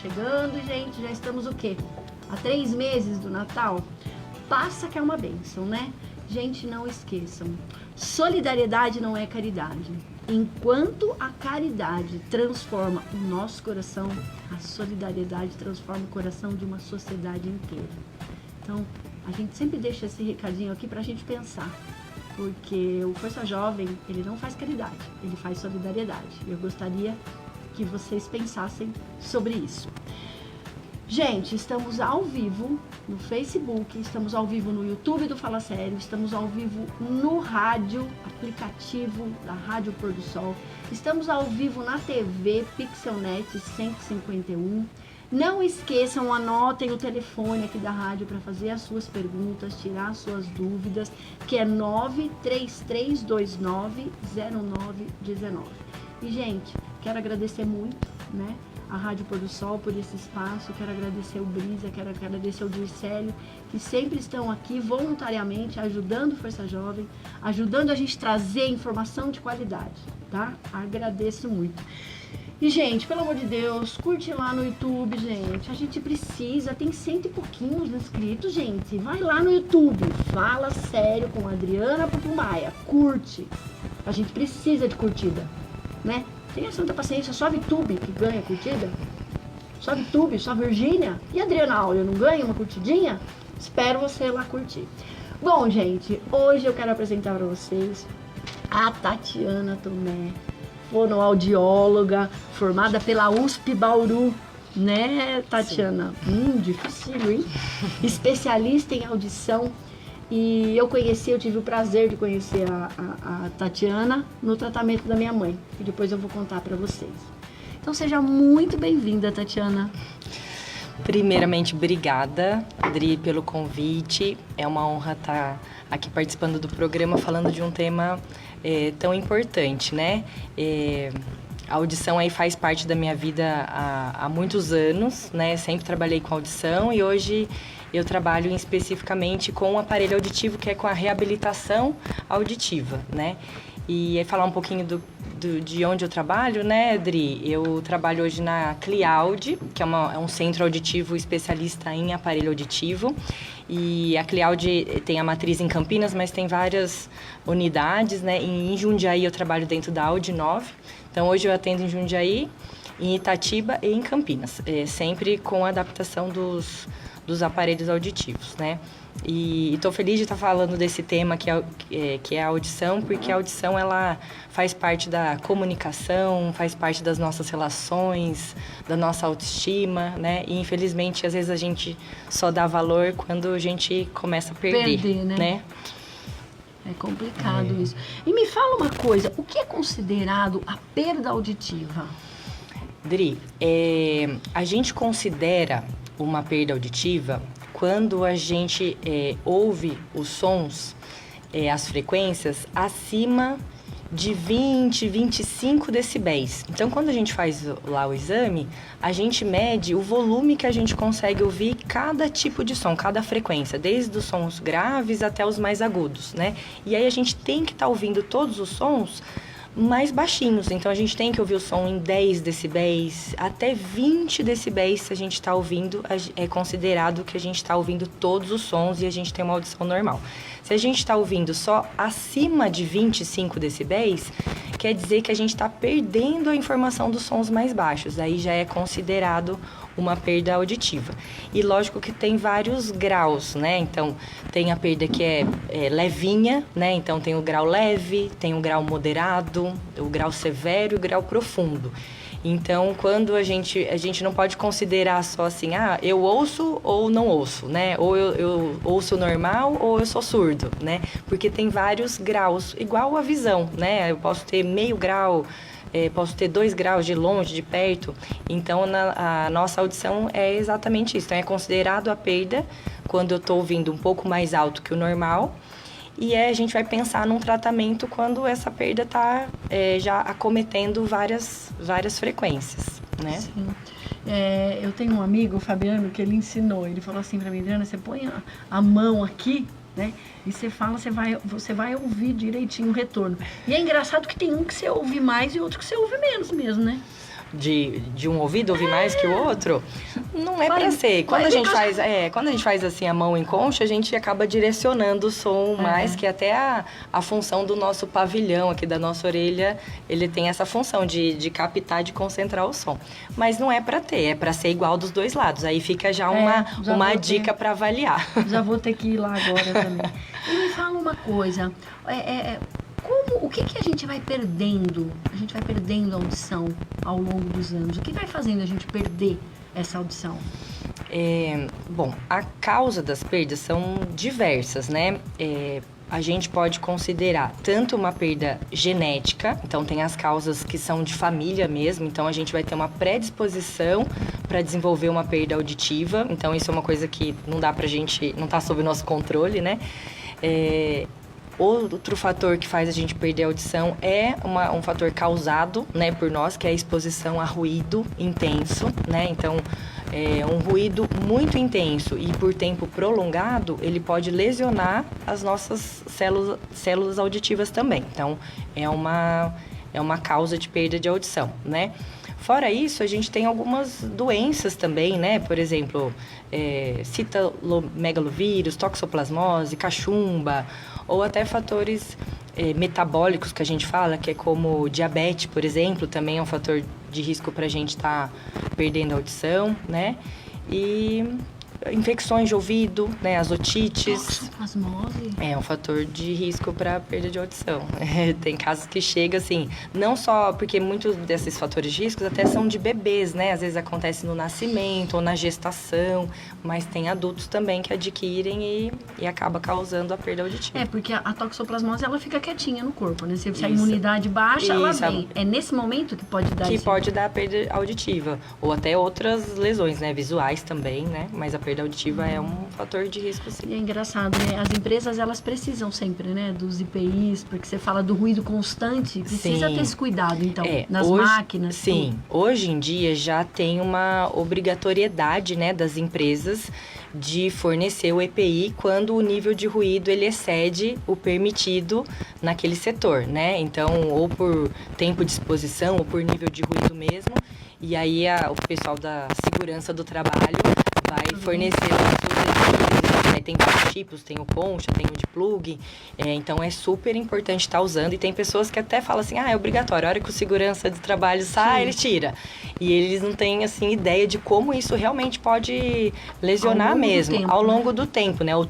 chegando, gente, já estamos o quê? Há 3 meses do Natal? Passa que é uma bênção, né? Gente, não esqueçam, solidariedade não é caridade. Enquanto a caridade transforma o nosso coração, a solidariedade transforma o coração de uma sociedade inteira. Então, a gente sempre deixa esse recadinho aqui pra gente pensar. Porque o Força Jovem, ele não faz caridade, ele faz solidariedade. Eu gostaria que vocês pensassem sobre isso. Gente, estamos ao vivo no Facebook, estamos ao vivo no YouTube do Fala Sério, estamos ao vivo no rádio, aplicativo da Rádio Pôr do Sol, estamos ao vivo na TV Pixelnet 151. Não esqueçam, anotem o telefone aqui da rádio para fazer as suas perguntas, tirar as suas dúvidas, que é 933290919. E, gente, quero agradecer muito, né, a Rádio Pôr do Sol por esse espaço, quero agradecer o Brisa, quero agradecer o Dircélio, que sempre estão aqui voluntariamente ajudando o Força Jovem, ajudando a gente trazer informação de qualidade, tá? Agradeço muito. E, gente, pelo amor de Deus, curte lá no YouTube, gente. A gente precisa, tem 100 e pouquinhos inscritos, gente. Vai lá no YouTube, Fala Sério com a Adriana Pupumaia. Curte. A gente precisa de curtida, né? Tenha santa paciência, só VTube que ganha curtida. Só VTube, só Virgínia. E a Adriana Áurea não ganha uma curtidinha? Espero você lá curtir. Bom, gente, hoje eu quero apresentar para vocês a Tatiana Tomé, fonoaudióloga, formada pela USP Bauru, né, Tatiana? Difícil, hein? Especialista em audição. E eu tive o prazer de conhecer a Tatiana no tratamento da minha mãe, que depois eu vou contar para vocês. Então seja muito bem-vinda, Tatiana. Primeiramente, obrigada, Adri, pelo convite. É uma honra estar aqui participando do programa, falando de um tema tão importante, né? A audição aí faz parte da minha vida há muitos anos, né? Sempre trabalhei com audição e hoje eu trabalho especificamente com o aparelho auditivo, que é com a reabilitação auditiva, né? E aí falar um pouquinho de onde eu trabalho, né, Adri? Eu trabalho hoje na Cliaud, que é um centro auditivo especialista em aparelho auditivo. E a Cliaud tem a matriz em Campinas, mas tem várias unidades, né? Em Jundiaí eu trabalho dentro da Audi 9. Então hoje eu atendo em Jundiaí, em Itatiba e em Campinas. Sempre com a adaptação dos aparelhos auditivos, né? E estou feliz de estar falando desse tema que é a audição, porque a audição ela faz parte da comunicação, faz parte das nossas relações, da nossa autoestima, né? E infelizmente às vezes a gente só dá valor quando a gente começa a perder, né? É complicado isso. E me fala uma coisa, o que é considerado a perda auditiva? Dri, a gente considera uma perda auditiva quando a gente ouve os sons, as frequências, acima de 20, 25 decibéis. Então, quando a gente faz lá o exame, a gente mede o volume que a gente consegue ouvir cada tipo de som, cada frequência, desde os sons graves até os mais agudos, né? E aí a gente tem que estar ouvindo todos os sons mais baixinhos, então a gente tem que ouvir o som em 10 decibéis, até 20 decibéis se a gente está ouvindo, é considerado que a gente está ouvindo todos os sons e a gente tem uma audição normal. Se a gente está ouvindo só acima de 25 decibéis, quer dizer que a gente está perdendo a informação dos sons mais baixos, aí já é considerado uma perda auditiva. E lógico que tem vários graus, né? Então, tem a perda que é levinha, né? Então, tem o grau leve, tem o grau moderado, o grau severo e o grau profundo. Então, quando a gente não pode considerar só assim, eu ouço ou não ouço, né? Ou eu ouço normal ou eu sou surdo, né? Porque tem vários graus, igual a visão, né? Eu posso ter meio grau, posso ter 2 graus de longe, de perto. Então, a nossa audição é exatamente isso. Então, é considerado a perda quando eu estou ouvindo um pouco mais alto que o normal. E a gente vai pensar num tratamento quando essa perda está já acometendo várias frequências, né? Sim. Eu tenho um amigo, o Fabiano, que ele ensinou. Ele falou assim para mim, Adriana, você põe a mão aqui, né? E você fala, você vai ouvir direitinho o retorno. E é engraçado que tem um que você ouve mais e outro que você ouve menos mesmo, né? de um ouvido ouvir mais que o outro, não é para ser. Quando a gente faz assim a mão em concha, a gente acaba direcionando o som mais, que até a função do nosso pavilhão aqui da nossa orelha, ele tem essa função de captar, de concentrar o som. Mas não é para ter, é para ser igual dos dois lados. Aí fica já uma dica para avaliar. Já vou ter que ir lá agora também. E me fala uma coisa, o que a gente vai perdendo? A gente vai perdendo a audição ao longo dos anos. O que vai fazendo a gente perder essa audição? Bom, a causa das perdas são diversas, né? A gente pode considerar tanto uma perda genética, então tem as causas que são de família mesmo, então a gente vai ter uma predisposição para desenvolver uma perda auditiva, então isso é uma coisa que não dá pra gente, não tá sob o nosso controle, né? Outro fator que faz a gente perder a audição é um fator causado, né, por nós, que é a exposição a ruído intenso, né? Então, um ruído muito intenso e por tempo prolongado, ele pode lesionar as nossas células auditivas também. Então, é uma causa de perda de audição, né? Fora isso, a gente tem algumas doenças também, né? Por exemplo, citomegalovírus, toxoplasmose, cachumba, ou até fatores metabólicos que a gente fala, que é como diabetes, por exemplo, também é um fator de risco para a gente estar perdendo a audição, né? E infecções de ouvido, né? As otites. Toxoplasmose? É um fator de risco para perda de audição. Tem casos que chega assim, não só porque muitos desses fatores de risco até são de bebês, né? Às vezes acontece no nascimento ou na gestação, mas tem adultos também que adquirem e acaba causando a perda auditiva. Porque a toxoplasmose, ela fica quietinha no corpo, né? Se a imunidade baixa, ela vem. É nesse momento que pode dar pode dar a perda auditiva, ou até outras lesões, né? Visuais também, né? Mas a perda auditiva é um fator de risco, sim. E é engraçado, né? As empresas, elas precisam sempre, né? Dos IPIs, porque você fala do ruído constante, precisa ter esse cuidado, então, nas máquinas. Sim, hoje em dia já tem uma obrigatoriedade, né, das empresas de fornecer o EPI quando o nível de ruído ele excede o permitido naquele setor, né? Então, ou por tempo de exposição, ou por nível de ruído mesmo. E aí o pessoal da segurança do trabalho vai fornecer tem vários tipos, tem o concha, tem o de plug, então é super importante estar usando, e tem pessoas que até falam assim, é obrigatório, a hora que o segurança de trabalho sai, ele tira, e eles não têm, assim, ideia de como isso realmente pode lesionar mesmo, ao longo do tempo, né, o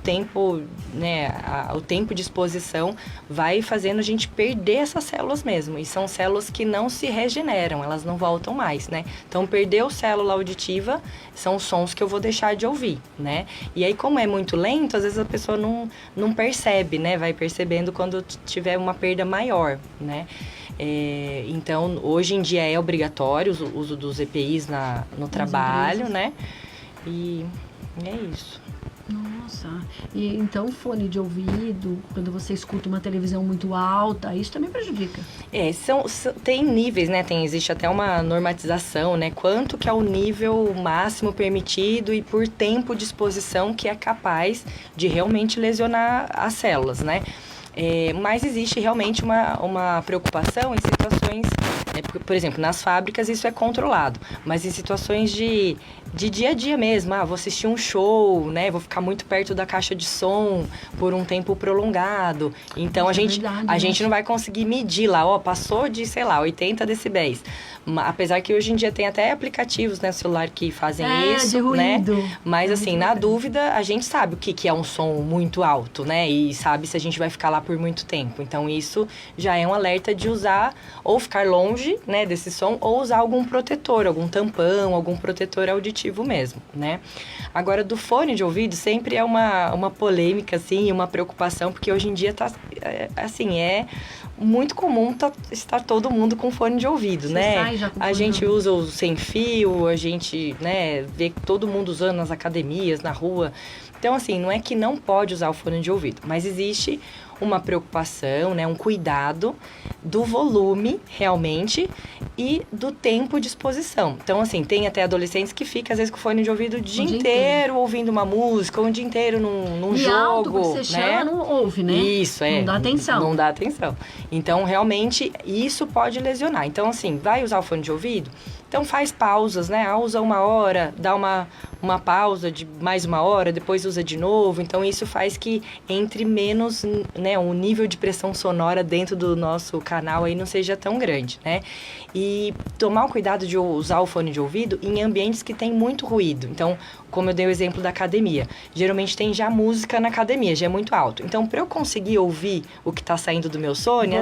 tempo de exposição vai fazendo a gente perder essas células mesmo, e são células que não se regeneram, elas não voltam mais, né, então perdeu célula auditiva, são sons que eu vou deixar de ouvir, né, e aí como é muito lento, às vezes a pessoa não percebe, né? Vai percebendo quando tiver uma perda maior, né? Então, hoje em dia é obrigatório o uso dos EPIs no trabalho, né? E é isso. Nossa, e então fone de ouvido, quando você escuta uma televisão muito alta, isso também prejudica? Tem níveis, né? Existe até uma normatização, né? Quanto que é o nível máximo permitido e por tempo de exposição que é capaz de realmente lesionar as células, né? Mas existe realmente uma preocupação em situações, por exemplo, nas fábricas isso é controlado, mas em situações de dia a dia mesmo, vou assistir um show, né, vou ficar muito perto da caixa de som por um tempo prolongado, então a gente não vai conseguir medir lá, passou de, 80 decibéis, apesar que hoje em dia tem até aplicativos, né, no celular que fazem isso, de ruído, né, mas assim, na dúvida, a gente sabe o que é um som muito alto, né, e sabe se a gente vai ficar lá por muito tempo, então isso já é um alerta de usar, ou ficar longe, né, desse som, ou usar algum protetor, algum tampão, algum protetor auditivo mesmo, né? Agora, do fone de ouvido sempre é uma polêmica, assim, uma preocupação, porque hoje em dia é muito comum estar todo mundo com fone de ouvido, né? A gente usa o sem fio, a gente, né, vê todo mundo usando nas academias, na rua. Então, assim, não é que não pode usar o fone de ouvido, mas existe uma preocupação, né, um cuidado do volume, realmente, e do tempo de exposição. Então, assim, tem até adolescentes que ficam, às vezes, com o fone de ouvido o dia inteiro ouvindo uma música, ou o dia inteiro num jogo, alto, você chama, não ouve, né? Isso, Não dá atenção. Não dá atenção. Então, realmente, isso pode lesionar. Então, assim, vai usar o fone de ouvido? Então faz pausas, né? Usa 1 hora, dá uma pausa de mais 1 hora, depois usa de novo. Então isso faz que entre menos, né? O nível de pressão sonora dentro do nosso canal aí não seja tão grande, né? E tomar o cuidado de usar o fone de ouvido em ambientes que tem muito ruído. Então, como eu dei o exemplo da academia, geralmente tem já música na academia, já é muito alto. Então, para eu conseguir ouvir o que está saindo do meu sono,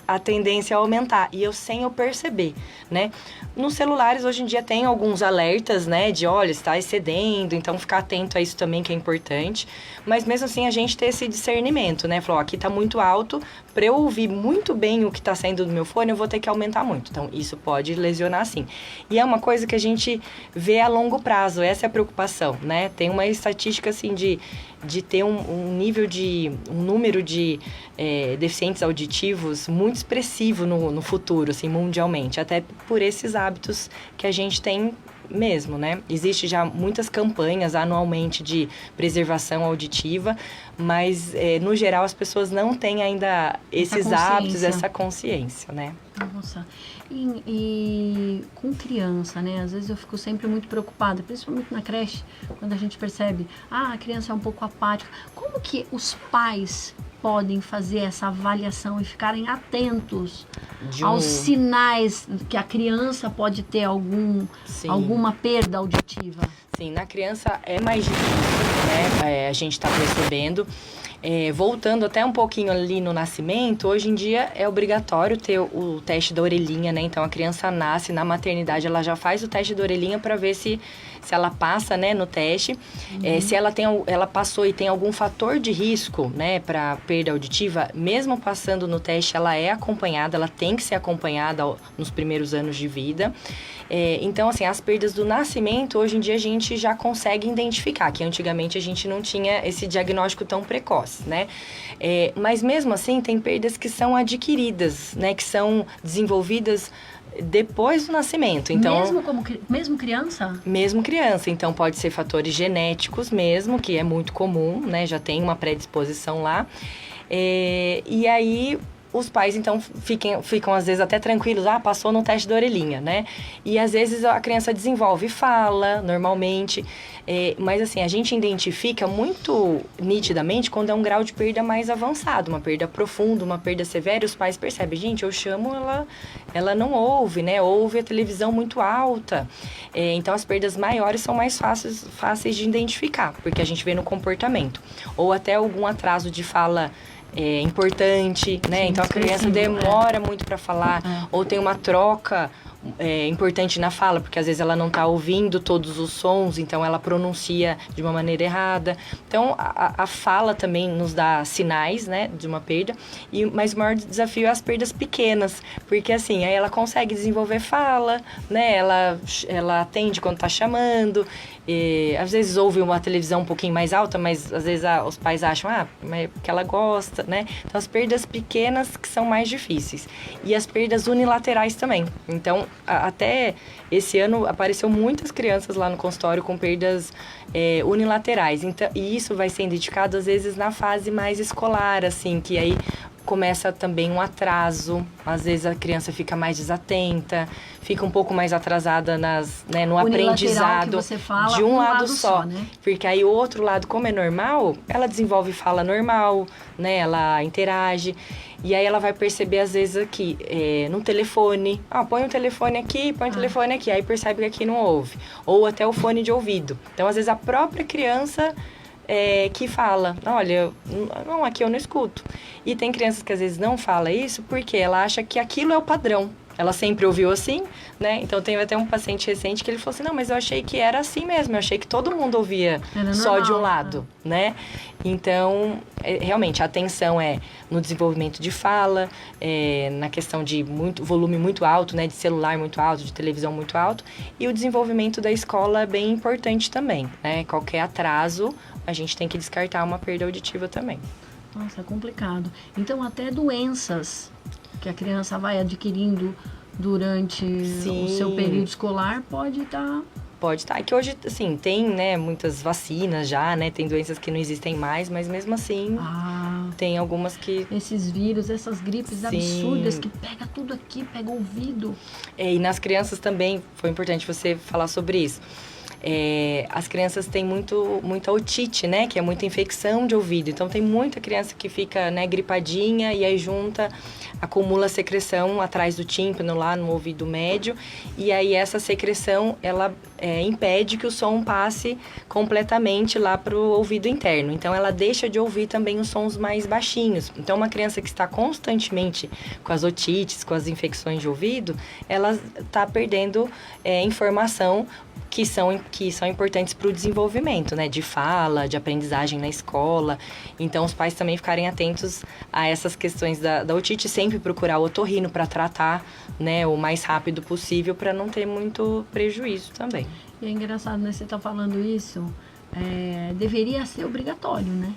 a tendência é aumentar. E sem eu perceber, né? Nos celulares, hoje em dia, tem alguns alertas, né? De, olha, está excedendo. Então, ficar atento a isso também, que é importante. Mas, mesmo assim, a gente ter esse discernimento, né? Falou, aqui está muito alto. Para eu ouvir muito bem o que está saindo do meu fone, eu vou ter que aumentar muito. Então, isso pode lesionar, sim. E é uma coisa que a gente vê a longo prazo. Essa é a preocupação, né? Tem uma estatística, assim, de ter um número de deficientes auditivos muito expressivo no futuro, assim, mundialmente. Até por esses hábitos que a gente tem mesmo, né? Existe já muitas campanhas anualmente de preservação auditiva, mas, no geral, as pessoas não têm ainda esses hábitos, essa consciência, né? Nossa. E com criança, né? Às vezes eu fico sempre muito preocupada, principalmente na creche, quando a gente percebe, a criança é um pouco apática. Como que os pais podem fazer essa avaliação e ficarem atentos aos sinais que a criança pode ter alguma perda auditiva? Sim, na criança é mais difícil, né? A gente está percebendo. Voltando até um pouquinho ali no nascimento, hoje em dia é obrigatório ter o teste da orelhinha, né? Então, a criança nasce na maternidade, ela já faz o teste da orelhinha para ver se ela passa, né, no teste. Se ela passou e tem algum fator de risco, né, para perda auditiva, mesmo passando no teste, ela é acompanhada, ela tem que ser acompanhada nos primeiros anos de vida. Então, assim, as perdas do nascimento, hoje em dia a gente já consegue identificar, que antigamente a gente não tinha esse diagnóstico tão precoce, né? Mas mesmo assim, tem perdas que são adquiridas, né? Que são desenvolvidas depois do nascimento. Então, mesmo criança? Mesmo criança. Então, pode ser fatores genéticos mesmo, que é muito comum, né? Já tem uma predisposição lá. E aí, os pais, então, ficam às vezes até tranquilos, passou no teste da orelhinha, né? E às vezes a criança desenvolve fala, normalmente, mas assim, a gente identifica muito nitidamente quando é um grau de perda mais avançado, uma perda profunda, uma perda severa, e os pais percebem, gente, eu chamo, ela não ouve, né? Ouve a televisão muito alta. Então, as perdas maiores são mais fáceis de identificar, porque a gente vê no comportamento. Ou até algum atraso de fala importante, né? Sim, então a criança demora muito para falar, ou tem uma troca importante na fala, porque às vezes ela não está ouvindo todos os sons, então ela pronuncia de uma maneira errada. Então a fala também nos dá sinais, né, de uma perda. Mas o maior desafio é as perdas pequenas, porque assim, aí ela consegue desenvolver fala, né? Ela atende quando está chamando. Às vezes ouve uma televisão um pouquinho mais alta, mas às vezes os pais acham, porque ela gosta, né? Então, as perdas pequenas que são mais difíceis. E as perdas unilaterais também. Então, até esse ano apareceu muitas crianças lá no consultório com perdas unilaterais. Então, e isso vai ser identificado, às vezes, na fase mais escolar, assim, que aí começa também um atraso, às vezes a criança fica mais desatenta, fica um pouco mais atrasada no aprendizado, que você fala, de um lado só, né? Porque aí o outro lado, como é normal, ela desenvolve fala normal, né? Ela interage, e aí ela vai perceber às vezes aqui, no telefone, põe o telefone aqui, põe o telefone aqui, aí percebe que aqui não ouve, ou até o fone de ouvido. Então, às vezes a própria criança que fala, olha, não, aqui eu não escuto. E tem crianças que às vezes não falam isso porque ela acha que aquilo é o padrão. Ela sempre ouviu assim, né? Então, tem até um paciente recente que ele falou assim, não, mas eu achei que era assim mesmo, eu achei que todo mundo ouvia só de um lado, né? Então, realmente, a atenção é no desenvolvimento de fala, na questão de volume muito alto, né? De celular muito alto, de televisão muito alto. E o desenvolvimento da escola é bem importante também, né? Qualquer atraso, a gente tem que descartar uma perda auditiva também. Nossa, é complicado. Então, até doenças que a criança vai adquirindo durante o seu período escolar pode estar... Pode estar. É que hoje, assim, tem, né, muitas vacinas já, né? Tem doenças que não existem mais, mas mesmo assim, tem algumas que... Esses vírus, essas gripes Sim. absurdas que pega tudo aqui, pega o ouvido. E nas crianças também, foi importante você falar sobre isso. As crianças têm muita otite, né? Que é muita infecção de ouvido. Então, tem muita criança que fica, né, gripadinha e aí acumula secreção atrás do tímpano, lá no ouvido médio. E aí, essa secreção, ela impede que o som passe completamente lá para o ouvido interno. Então, ela deixa de ouvir também os sons mais baixinhos. Então, uma criança que está constantemente com as otites, com as infecções de ouvido, ela está perdendo informação que são importantes para o desenvolvimento, né? De fala, de aprendizagem na escola. Então, os pais também ficarem atentos a essas questões da otite, sempre procurar o otorrino para tratar, né, o mais rápido possível, para não ter muito prejuízo também. E é engraçado, né? Você tá falando isso, deveria ser obrigatório, né?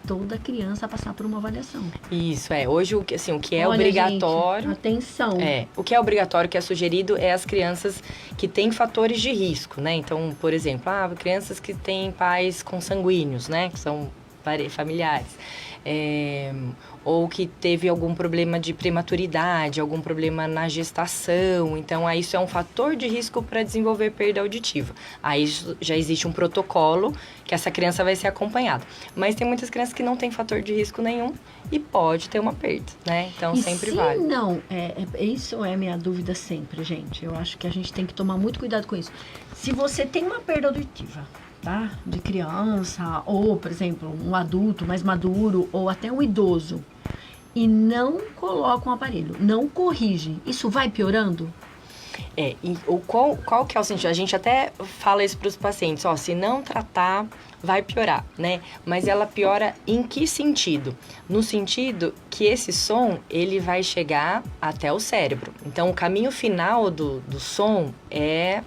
Toda criança passar por uma avaliação. Isso, hoje o que é Olha, obrigatório... Gente, atenção. O que é obrigatório, que é sugerido, é as crianças que têm fatores de risco, né? Então, por exemplo, crianças que têm pais consanguíneos, né? Que são familiares. Ou que teve algum problema de prematuridade, algum problema na gestação. Então, aí isso é um fator de risco para desenvolver perda auditiva. Aí já existe um protocolo que essa criança vai ser acompanhada. Mas tem muitas crianças que não têm fator de risco nenhum e pode ter uma perda, né? Então, sempre vale. Não, isso é minha dúvida sempre, gente. Eu acho que a gente tem que tomar muito cuidado com isso. Se você tem uma perda auditiva, tá? De criança, ou, por exemplo, um adulto mais maduro, ou até um idoso, e não coloca um aparelho, não corrige, isso vai piorando? Qual que é o sentido? A gente até fala isso para os pacientes, se não tratar, vai piorar, né? Mas ela piora em que sentido? No sentido que esse som, ele vai chegar até o cérebro. Então, o caminho final do som é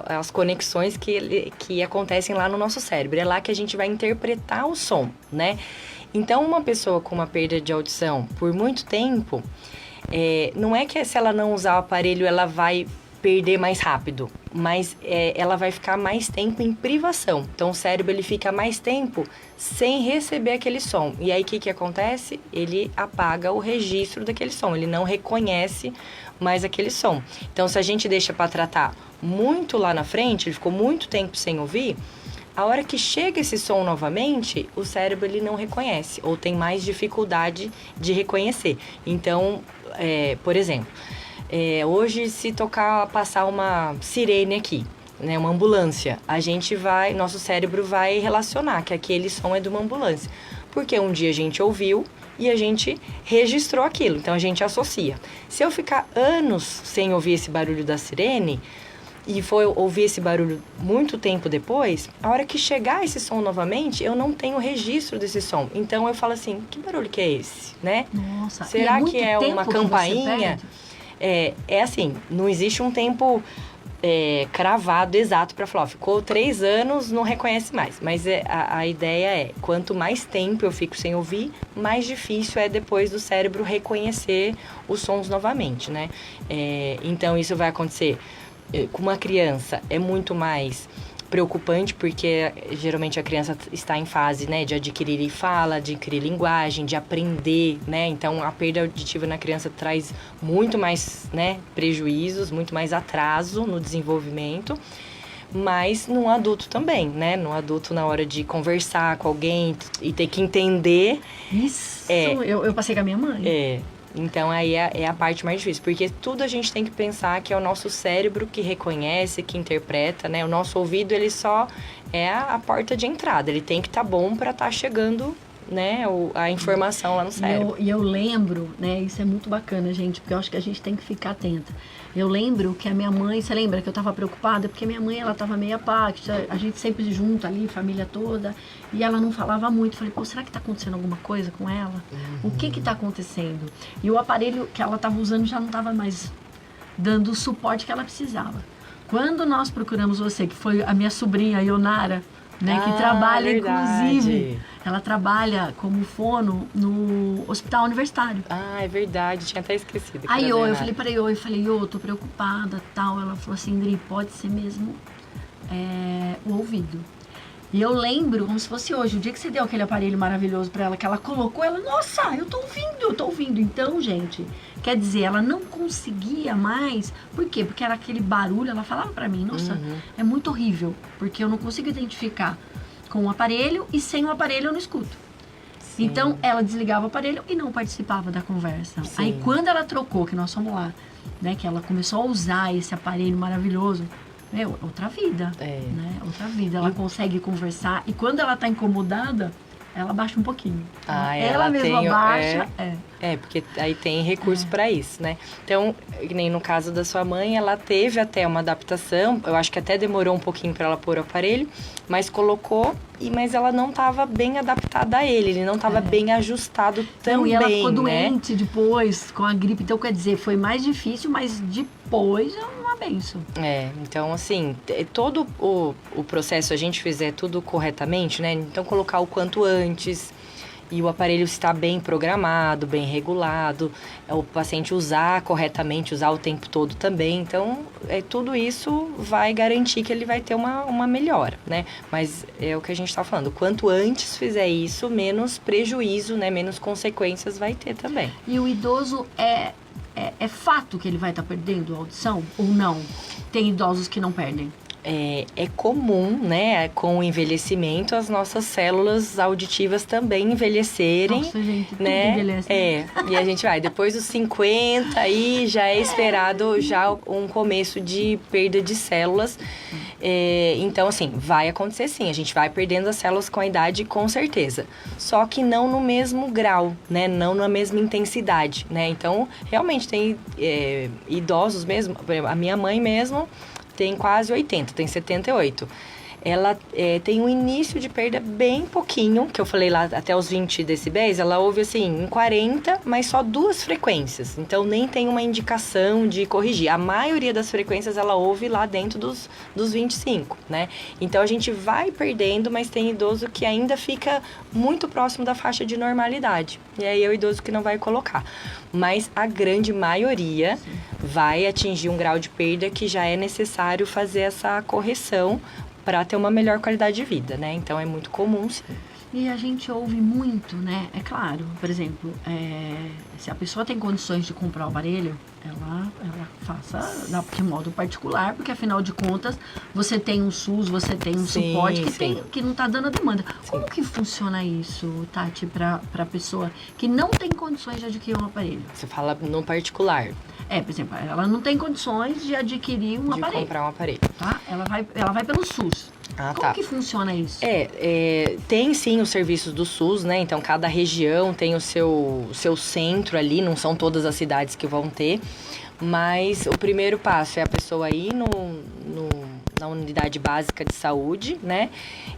as conexões que acontecem lá no nosso cérebro. É lá que a gente vai interpretar o som, né? Então, uma pessoa com uma perda de audição por muito tempo, não é que se ela não usar o aparelho, ela vai perder mais rápido, mas ela vai ficar mais tempo em privação. Então, o cérebro ele fica mais tempo sem receber aquele som. E aí, o que acontece? Ele apaga o registro daquele som, ele não reconhece mais aquele som. Então, se a gente deixa para tratar muito lá na frente, ele ficou muito tempo sem ouvir, a hora que chega esse som novamente, o cérebro ele não reconhece, ou tem mais dificuldade de reconhecer. Então, por exemplo, hoje se passar uma sirene aqui, né, uma ambulância, nosso cérebro vai relacionar que aquele som é de uma ambulância. Porque um dia a gente ouviu e a gente registrou aquilo, então a gente associa. Se eu ficar anos sem ouvir esse barulho da sirene, e for ouvir esse barulho muito tempo depois, a hora que chegar esse som novamente, eu não tenho registro desse som. Então, eu falo assim, que barulho que é esse, né? Nossa, será que é uma campainha? Assim, não existe um tempo cravado, exato, para falar, ficou 3 anos, não reconhece mais. Mas a ideia quanto mais tempo eu fico sem ouvir, mais difícil é depois do cérebro reconhecer os sons novamente, né? Então, isso vai acontecer... Com uma criança é muito mais preocupante, porque geralmente a criança está em fase, né, de adquirir fala, de adquirir linguagem, de aprender, né? Então, a perda auditiva na criança traz muito mais, né, prejuízos, muito mais atraso no desenvolvimento, mas no adulto também, né? No adulto, na hora de conversar com alguém e ter que entender... Isso, eu passei com a minha mãe. Então, aí é a parte mais difícil, porque tudo a gente tem que pensar que é o nosso cérebro que reconhece, que interpreta, né? O nosso ouvido, ele só é a porta de entrada, ele tem que estar bom para estar chegando, né, a informação lá no cérebro. E eu lembro, né, isso é muito bacana, gente, porque eu acho que a gente tem que ficar atenta. Eu lembro que a minha mãe, você lembra que eu tava preocupada? Porque minha mãe, ela tava meio apática, a gente sempre junto ali, família toda, e ela não falava muito. Falei, será que tá acontecendo alguma coisa com ela? O que tá acontecendo? E o aparelho que ela tava usando já não tava mais dando o suporte que ela precisava. Quando nós procuramos você, que foi a minha sobrinha, a Ionara, né, que trabalha, inclusive, ela trabalha como fono no hospital universitário. É verdade, tinha até esquecido. Aí eu falei pra Iô, tô preocupada, tal. Ela falou assim, Indri, pode ser mesmo o ouvido. E eu lembro, como se fosse hoje, o dia que você deu aquele aparelho maravilhoso pra ela, que ela colocou, ela, nossa, eu tô ouvindo. Então, gente, quer dizer, ela não conseguia mais. Por quê? Porque era aquele barulho, ela falava pra mim, nossa, é muito horrível, porque eu não consigo identificar com o aparelho e sem o aparelho eu não escuto. Sim. Então, ela desligava o aparelho e não participava da conversa. Sim. Aí, quando ela trocou, que nós fomos lá, né, que ela começou a usar esse aparelho maravilhoso, outra vida, né? Outra vida. Ela consegue conversar e quando ela tá incomodada, ela baixa um pouquinho. Ela mesma baixa. Porque aí tem recurso para isso, né? Então, que nem no caso da sua mãe, ela teve até uma adaptação. Eu acho que até demorou um pouquinho para ela pôr o aparelho, mas colocou, mas ela não estava bem adaptada a ele não estava bem ajustado também, e ela ficou né? doente depois com a gripe. Então, quer dizer, foi mais difícil, mas depois é uma benção. Então, assim, todo o processo, a gente fizer tudo corretamente, né? Então, colocar o quanto antes e o aparelho está bem programado, bem regulado, o paciente usar corretamente, usar o tempo todo também. Então, tudo isso vai garantir que ele vai ter uma melhora, né? Mas é o que a gente está falando, quanto antes fizer isso, menos prejuízo, né? Menos consequências vai ter também. E o idoso é fato que ele vai estar perdendo a audição ou não? Tem idosos que não perdem? É comum, né, com o envelhecimento, as nossas células auditivas também envelhecerem. Nossa, gente, né? Tudo envelhece. E a gente vai, depois dos 50, aí já é esperado já um começo de perda de células. Então, assim, vai acontecer sim, a gente vai perdendo as células com a idade, com certeza. Só que não no mesmo grau, né, não na mesma intensidade, né? Então, realmente tem idosos mesmo, por exemplo, a minha mãe mesmo tem quase 80, tem 78. Ela tem um início de perda bem pouquinho, que eu falei lá até os 20 decibéis, ela ouve assim em 40, mas só 2 frequências. Então nem tem uma indicação de corrigir. A maioria das frequências ela ouve lá dentro dos 25, né? Então a gente vai perdendo, mas tem idoso que ainda fica muito próximo da faixa de normalidade. E aí é o idoso que não vai colocar. Mas a grande maioria vai atingir um grau de perda que já é necessário fazer essa correção para ter uma melhor qualidade de vida, né? Então, é muito comum, sim. E a gente ouve muito, né? É claro, por exemplo, se a pessoa tem condições de comprar o aparelho, ela faça de modo particular, porque afinal de contas, você tem um SUS, você tem um suporte que não está dando a demanda. Sim. Como que funciona isso, Tati, para a pessoa que não tem condições de adquirir um aparelho? Você fala no particular. Por exemplo, ela não tem condições de adquirir um aparelho. De comprar um aparelho. Tá? Ela vai pelo SUS. Como que funciona isso? Tem sim os serviços do SUS, né? Então, cada região tem o seu centro ali, não são todas as cidades que vão ter. Mas o primeiro passo é a pessoa ir na unidade básica de saúde, né?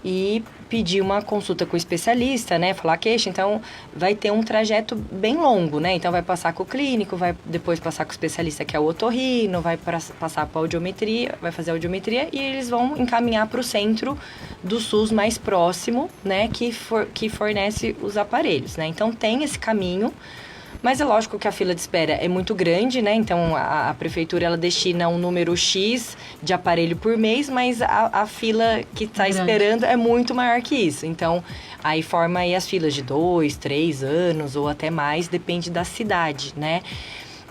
E pedir uma consulta com o especialista, né? Falar queixa. Então, vai ter um trajeto bem longo, né? Então, vai passar com o clínico, vai depois passar com o especialista, que é o otorrino, vai passar para a audiometria, vai fazer a audiometria e eles vão encaminhar para o centro do SUS mais próximo, né? Que fornece os aparelhos, né? Então, tem esse caminho. Mas é lógico que a fila de espera é muito grande, né? Então, a prefeitura, ela destina um número X de aparelho por mês, mas a fila que está esperando é muito maior que isso. Então, aí forma aí as filas de 2, 3 anos ou até mais, depende da cidade, né?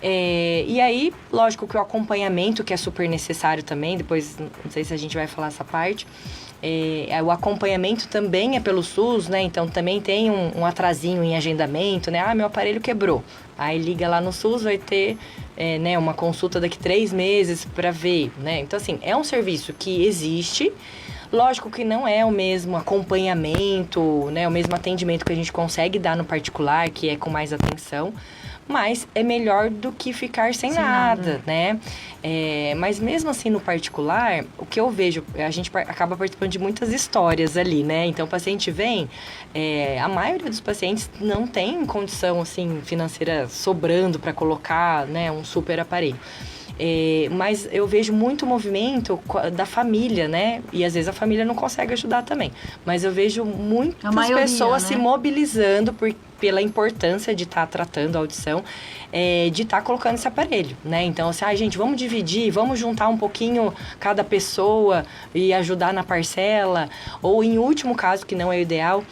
E aí, lógico que o acompanhamento, que é super necessário também, depois, não sei se a gente vai falar essa parte, o acompanhamento também é pelo SUS, né? Então, também tem um atrasinho em agendamento, né? Meu aparelho quebrou. Aí, liga lá no SUS, vai ter uma consulta daqui 3 meses para ver, né? Então, assim, é um serviço que existe. Lógico que não é o mesmo acompanhamento, né? O mesmo atendimento que a gente consegue dar no particular, que é com mais atenção. Mas é melhor do que ficar sem nada, né? Mas mesmo assim, no particular, o que eu vejo, a gente acaba participando de muitas histórias ali, né? Então, o paciente vem, a maioria dos pacientes não tem condição, assim, financeira sobrando para colocar, né, um super aparelho. Mas eu vejo muito movimento da família, né? E às vezes a família não consegue ajudar também. Mas eu vejo muitas pessoas, né, se mobilizando pela importância de estar tratando a audição, de estar colocando esse aparelho, né? Então, assim, gente, vamos dividir, vamos juntar um pouquinho cada pessoa e ajudar na parcela. Ou, em último caso, que não é o ideal,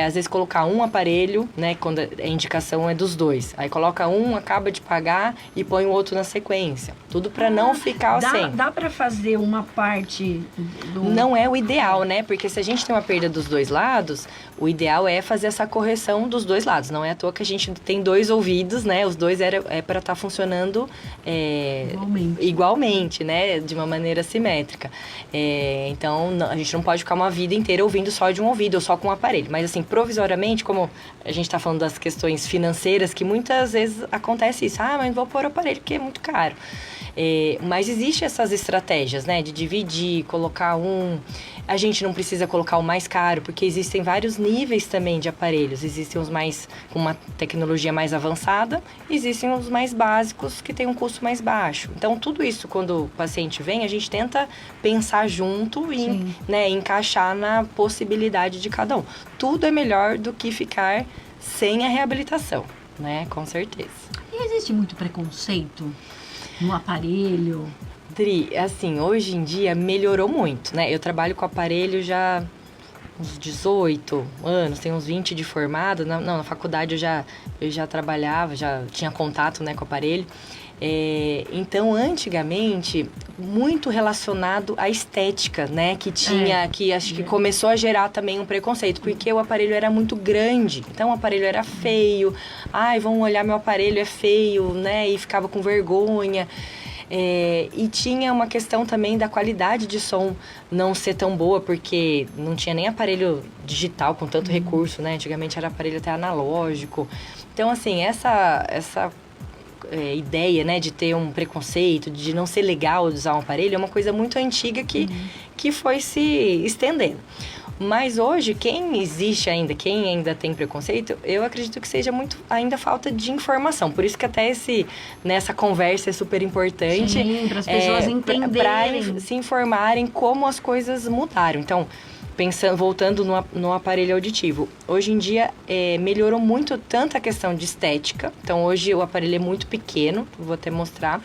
às vezes colocar um aparelho, né? Quando a indicação é dos dois. Aí coloca um, acaba de pagar e põe o outro na sequência. Tudo para não ficar sem. Dá para fazer uma parte do... Não é o ideal, né? Porque se a gente tem uma perda dos dois lados, o ideal é fazer essa correção dos dois lados. Não é à toa que a gente tem 2 ouvidos, né? Os dois é para estar funcionando igualmente, né? De uma maneira simétrica. Então, a gente não pode ficar uma vida inteira ouvindo só de um ouvido ou só com um aparelho. Mas, assim, provisoriamente, como a gente está falando das questões financeiras, que muitas vezes acontece isso. Mas vou pôr o aparelho porque é muito caro. Mas existem essas estratégias, né? De dividir, colocar um... A gente não precisa colocar o mais caro, porque existem vários níveis também de aparelhos. Existem os mais com uma tecnologia mais avançada, existem os mais básicos que têm um custo mais baixo. Então, tudo isso, quando o paciente vem, a gente tenta pensar junto e encaixar na possibilidade de cada um. Tudo é melhor do que ficar sem a reabilitação, né? Com certeza. E existe muito preconceito no aparelho? Dri, assim, hoje em dia melhorou muito, né? Eu trabalho com aparelho já uns 18 anos, tenho uns 20 de formado. Na faculdade eu já trabalhava, já tinha contato, né, com o aparelho. Então, antigamente, muito relacionado à estética, né? Que acho que começou a gerar também um preconceito, porque o aparelho era muito grande. Então, o aparelho era feio. Vão olhar meu aparelho, é feio, né? E ficava com vergonha. E tinha uma questão também da qualidade de som não ser tão boa, porque não tinha nem aparelho digital com tanto recurso, né? Antigamente era aparelho até analógico. Então, assim, essa ideia, né, de ter um preconceito, de não ser legal usar um aparelho, é uma coisa muito antiga que foi se estendendo. Mas hoje, quem ainda tem preconceito, eu acredito que seja muito ainda falta de informação. Por isso que até nessa conversa é super importante. Sim, para as pessoas entenderem. Para se informarem como as coisas mudaram. Então, voltando no aparelho auditivo, hoje em dia melhorou muito tanto a questão de estética. Então, hoje o aparelho é muito pequeno, vou até mostrar.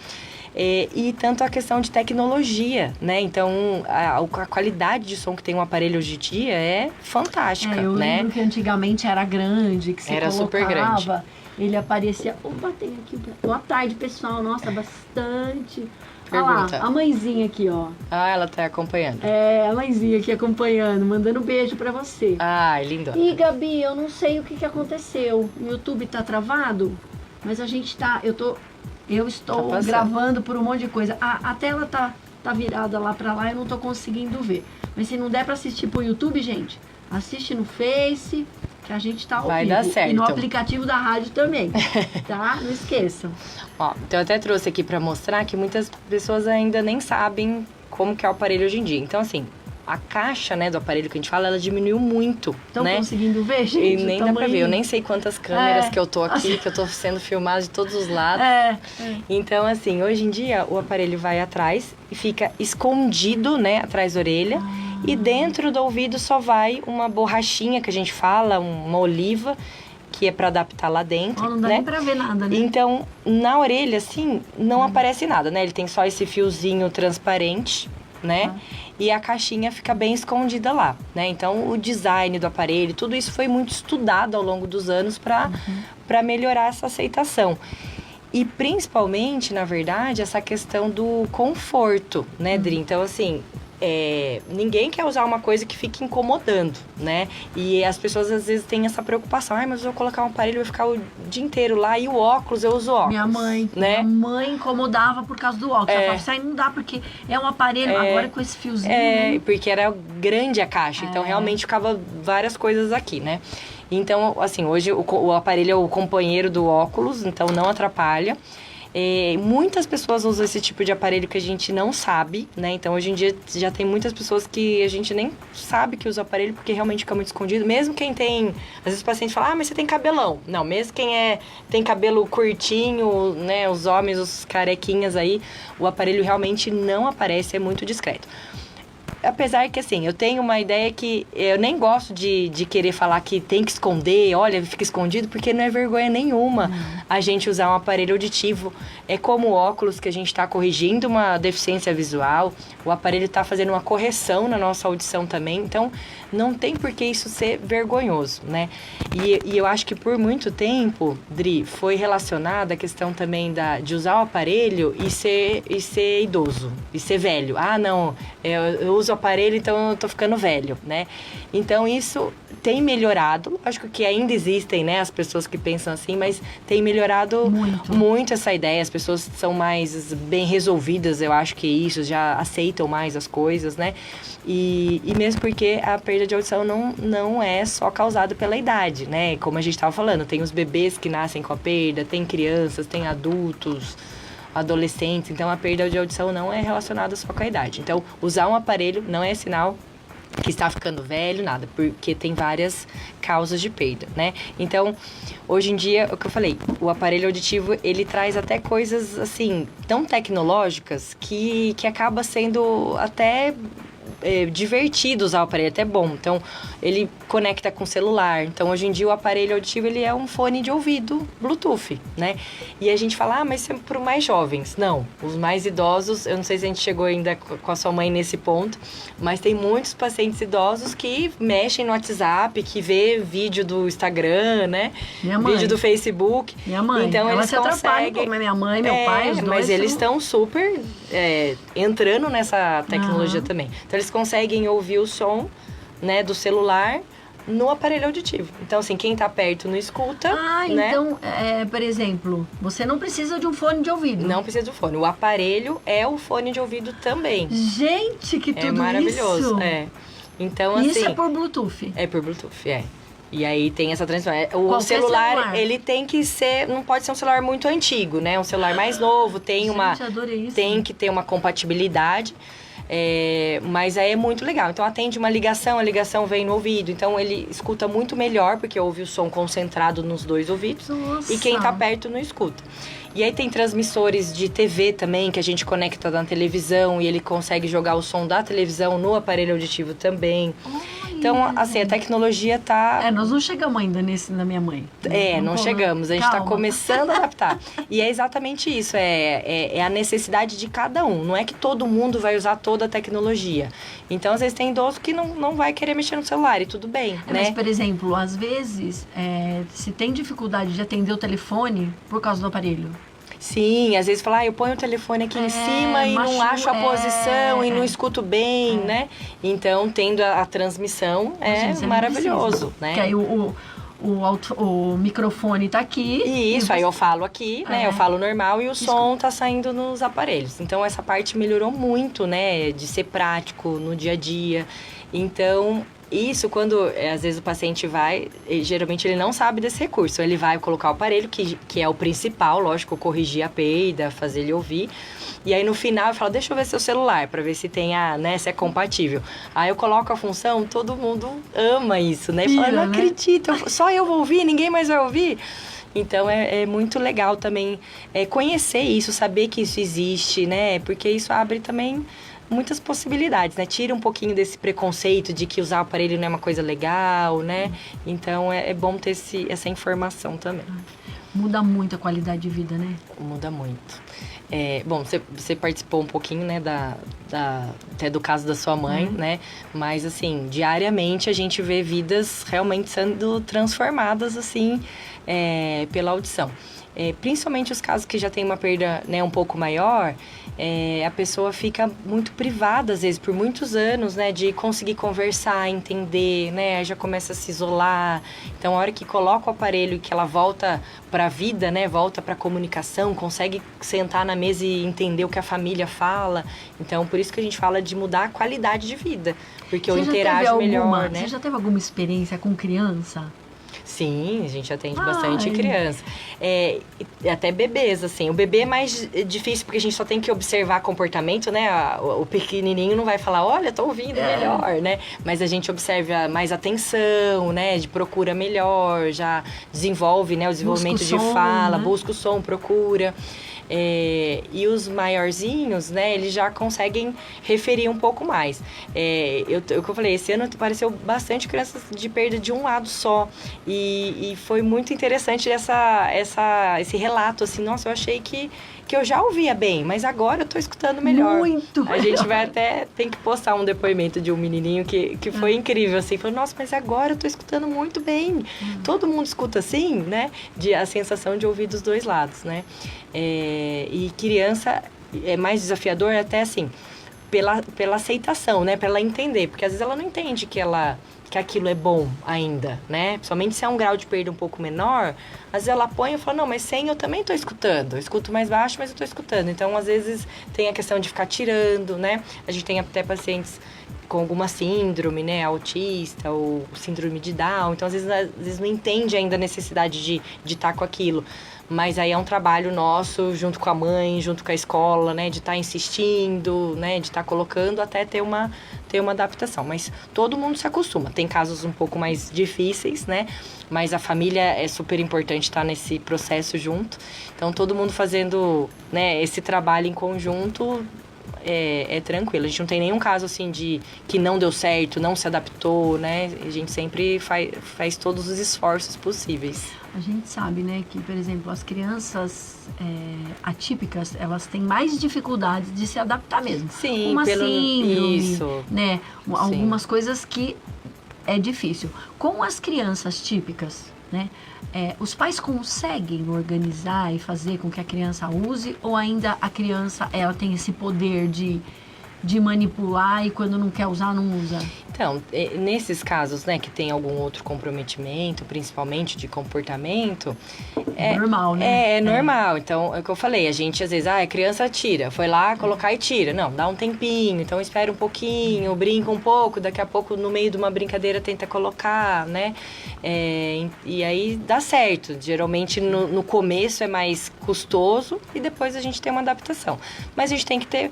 E tanto a questão de tecnologia, né? Então, a qualidade de som que tem um aparelho hoje em dia é fantástica, eu né? lembro que antigamente era grande, que você era colocava, super grande. Ele aparecia... Opa, tem aqui... Boa tarde, pessoal. Nossa, bastante... Pergunta. Olha lá, a mãezinha aqui, ó. Ela tá acompanhando. A mãezinha aqui acompanhando, mandando um beijo pra você. Lindo. E, Gabi, eu não sei o que aconteceu. O YouTube tá travado, mas a gente tá... Eu estou gravando por um monte de coisa. A tela tá virada lá pra lá, eu não tô conseguindo ver. Mas se não der pra assistir pro YouTube, gente, assiste no Face, que a gente tá ao Vai vivo. dar certo. E no aplicativo da rádio também, tá? Não esqueçam. Então eu até trouxe aqui pra mostrar que muitas pessoas ainda nem sabem como que é o aparelho hoje em dia. Então, assim, a caixa, né, do aparelho que a gente fala, ela diminuiu muito, Estão né? conseguindo ver, gente? E nem dá pra ver. Eu nem sei quantas câmeras que eu tô aqui, que eu tô sendo filmada de todos os lados. Então, assim, hoje em dia, o aparelho vai atrás e fica escondido, né, atrás da orelha. E dentro do ouvido só vai uma borrachinha, que a gente fala, uma oliva, que é para adaptar lá dentro, não dá né? nem pra ver nada, né? Então, na orelha, assim, não aparece nada, né? Ele tem só esse fiozinho transparente, né? E a caixinha fica bem escondida lá, né? Então, o design do aparelho, tudo isso foi muito estudado ao longo dos anos para melhorar essa aceitação. E principalmente, na verdade, essa questão do conforto, né, Dri? Então, assim, ninguém quer usar uma coisa que fique incomodando, né? E as pessoas às vezes têm essa preocupação. Mas eu vou colocar um aparelho, vai ficar o dia inteiro lá. E o óculos, eu uso óculos. Minha mãe incomodava por causa do óculos. Ela falava, isso aí não dá, porque é um aparelho, agora com esse fiozinho. Né? Porque era grande a caixa. Então, realmente, ficava várias coisas aqui, né? Então, assim, hoje o aparelho é o companheiro do óculos, então não atrapalha. Muitas pessoas usam esse tipo de aparelho que a gente não sabe, né? Então, hoje em dia, já tem muitas pessoas que a gente nem sabe que usa o aparelho, porque realmente fica muito escondido. Mesmo quem tem... Às vezes o paciente fala, mas você tem cabelão. Não, mesmo quem tem cabelo curtinho, né? Os homens, os carequinhas aí, o aparelho realmente não aparece, é muito discreto. apesar que, assim, eu tenho uma ideia que eu nem gosto de querer falar que tem que esconder, olha, fica escondido, porque não é vergonha nenhuma a gente usar um aparelho auditivo. É como o óculos, que a gente está corrigindo uma deficiência visual, o aparelho está fazendo uma correção na nossa audição também, então não tem por que isso ser vergonhoso, né? E eu acho que por muito tempo, Dri, foi relacionada a questão também de usar o aparelho e ser idoso, e ser velho. Ah, não, eu uso o aparelho, então eu tô ficando velho, né? Então isso tem melhorado, acho que ainda existem, né, as pessoas que pensam assim, mas tem melhorado muito essa ideia, as pessoas são mais bem resolvidas, eu acho que isso, já aceitam mais as coisas, né? E mesmo porque a perda de audição não é só causada pela idade, né? Como a gente estava falando, tem os bebês que nascem com a perda, tem crianças, tem adultos, adolescentes. Então, a perda de audição não é relacionada só com a idade. Então, usar um aparelho não é sinal que está ficando velho, nada, porque tem várias causas de perda, né? Então, hoje em dia, o que eu falei, o aparelho auditivo, ele traz até coisas, assim, tão tecnológicas que acaba sendo até divertido usar o aparelho, até bom. Então, ele conecta com o celular. Então, hoje em dia, o aparelho auditivo, ele é um fone de ouvido Bluetooth, né? E a gente fala, mas isso é para os mais jovens. Não, os mais idosos, eu não sei se a gente chegou ainda com a sua mãe nesse ponto, mas tem muitos pacientes idosos que mexem no WhatsApp, que vê vídeo do Instagram, né? Minha mãe. Vídeo do Facebook. Minha mãe. Então, ela eles se atrapalha, conseguem... como minha mãe, meu pai, os dois. Mas eles estão super entrando nessa tecnologia também. Então, eles conseguem ouvir o som, né, do celular no aparelho auditivo. Então, assim, quem tá perto não escuta, né? Então, por exemplo, você não precisa de um fone de ouvido. Não precisa do fone. O aparelho é o fone de ouvido também. Gente, que tudo É maravilhoso, isso! Então, assim... Isso é por Bluetooth? É por Bluetooth, E aí tem essa transmissão. Qualquer celular, ele tem que ser... Não pode ser um celular muito antigo, né? Um celular mais novo, adorei isso. Tem que ter uma compatibilidade. Mas aí é muito legal. Então, atende uma ligação, a ligação vem no ouvido. Então, ele escuta muito melhor, porque ouve o som concentrado nos dois ouvidos. Nossa. E quem tá perto não escuta. E aí tem transmissores de TV também, que a gente conecta na televisão e ele consegue jogar o som da televisão no aparelho auditivo também. Então, assim, a tecnologia tá... nós não chegamos ainda nesse da minha mãe. Não chegamos. A gente tá começando a adaptar. E é exatamente isso. É a necessidade de cada um. Não é que todo mundo vai usar toda a tecnologia. Então, às vezes, tem idoso que não vai querer mexer no celular e tudo bem, né? Mas, por exemplo, às vezes, se tem dificuldade de atender o telefone por causa do aparelho. Sim, às vezes fala, eu ponho o telefone aqui em cima e não acho a posição e não escuto bem, né? Então, tendo a transmissão maravilhoso, né? Que aí o microfone tá aqui. Isso, aí eu falo aqui, né? Eu falo normal e o som tá saindo nos aparelhos. Então, essa parte melhorou muito, né? De ser prático no dia a dia. Então... Isso, quando às vezes o paciente vai, geralmente ele não sabe desse recurso. Ele vai colocar o aparelho, que é o principal, lógico, corrigir a perda, fazer ele ouvir. E aí no final eu falo, deixa eu ver seu celular, pra ver se tem se é compatível. Aí eu coloco a função, todo mundo ama isso, né? Fala, não acredito, só eu vou ouvir, ninguém mais vai ouvir. Então, é muito legal também conhecer isso, saber que isso existe, né? Porque isso abre também... muitas possibilidades, né? Tira um pouquinho desse preconceito de que usar o aparelho não é uma coisa legal, né? Então, é bom ter essa informação também. Muda muito a qualidade de vida, né? Muda muito. Bom, você participou um pouquinho, né, até do caso da sua mãe, né? Mas, assim, diariamente a gente vê vidas realmente sendo transformadas, assim, pela audição. Principalmente os casos que já tem uma perda, né, um pouco maior, a pessoa fica muito privada, às vezes, por muitos anos, né, de conseguir conversar, entender, né, já começa a se isolar. Então, a hora que coloca o aparelho e que ela volta para a vida, né, volta para a comunicação, consegue sentar na mesa e entender o que a família fala. Então, por isso que a gente fala de mudar a qualidade de vida, porque eu interajo melhor, né? Você já teve alguma experiência com criança? Sim, a gente atende bastante criança. Até bebês, assim. O bebê é mais difícil porque a gente só tem que observar comportamento, né? O pequenininho não vai falar, olha, tô ouvindo melhor, né? Mas a gente observa mais atenção, né? De procura melhor, já desenvolve, né? O desenvolvimento de fala, busca o som, procura. E os maiorzinhos, né, eles já conseguem referir um pouco mais. O que eu falei, esse ano apareceu bastante crianças de perda de um lado só. E foi muito interessante esse relato, assim, nossa, eu achei que eu já ouvia bem, mas agora eu tô escutando melhor. Muito A gente vai até, tem que postar um depoimento de um menininho que foi incrível, assim, falou, nossa, mas agora eu tô escutando muito bem. Todo mundo escuta assim, né, a sensação de ouvir dos dois lados, né. E criança é mais desafiador até, assim, pela aceitação, né, pra ela entender, porque às vezes ela não entende que aquilo é bom ainda, né? Principalmente se é um grau de perda um pouco menor, às vezes ela põe e fala, não, mas sem eu também tô escutando. Eu escuto mais baixo, mas eu tô escutando. Então, às vezes, tem a questão de ficar tirando, né? A gente tem até pacientes com alguma síndrome, né? Autista ou síndrome de Down. Então, às vezes não entende ainda a necessidade de estar com aquilo. Mas aí é um trabalho nosso, junto com a mãe, junto com a escola, né? De estar insistindo, né? De estar colocando até ter uma adaptação. Mas todo mundo se acostuma. Tem casos um pouco mais difíceis, né? Mas a família é super importante estar nesse processo junto. Então, todo mundo fazendo, né, esse trabalho em conjunto é tranquilo. A gente não tem nenhum caso, assim, de que não deu certo, não se adaptou, né? A gente sempre faz todos os esforços possíveis. A gente sabe, né, que, por exemplo, as crianças atípicas, elas têm mais dificuldades de se adaptar mesmo. Sim, uma síndrome, isso. Né? Sim. Algumas coisas que é difícil. Com as crianças típicas, né, os pais conseguem organizar e fazer com que a criança use, ou ainda a criança ela tem esse poder de manipular e quando não quer usar, não usa? Então, nesses casos, né, que tem algum outro comprometimento, principalmente de comportamento... normal, né? É normal. Então, é o que eu falei, a gente às vezes, a criança tira, foi lá colocar e tira. Não, dá um tempinho, então espera um pouquinho, brinca um pouco, daqui a pouco no meio de uma brincadeira tenta colocar, né? E aí dá certo. Geralmente no começo é mais custoso e depois a gente tem uma adaptação. Mas a gente tem que ter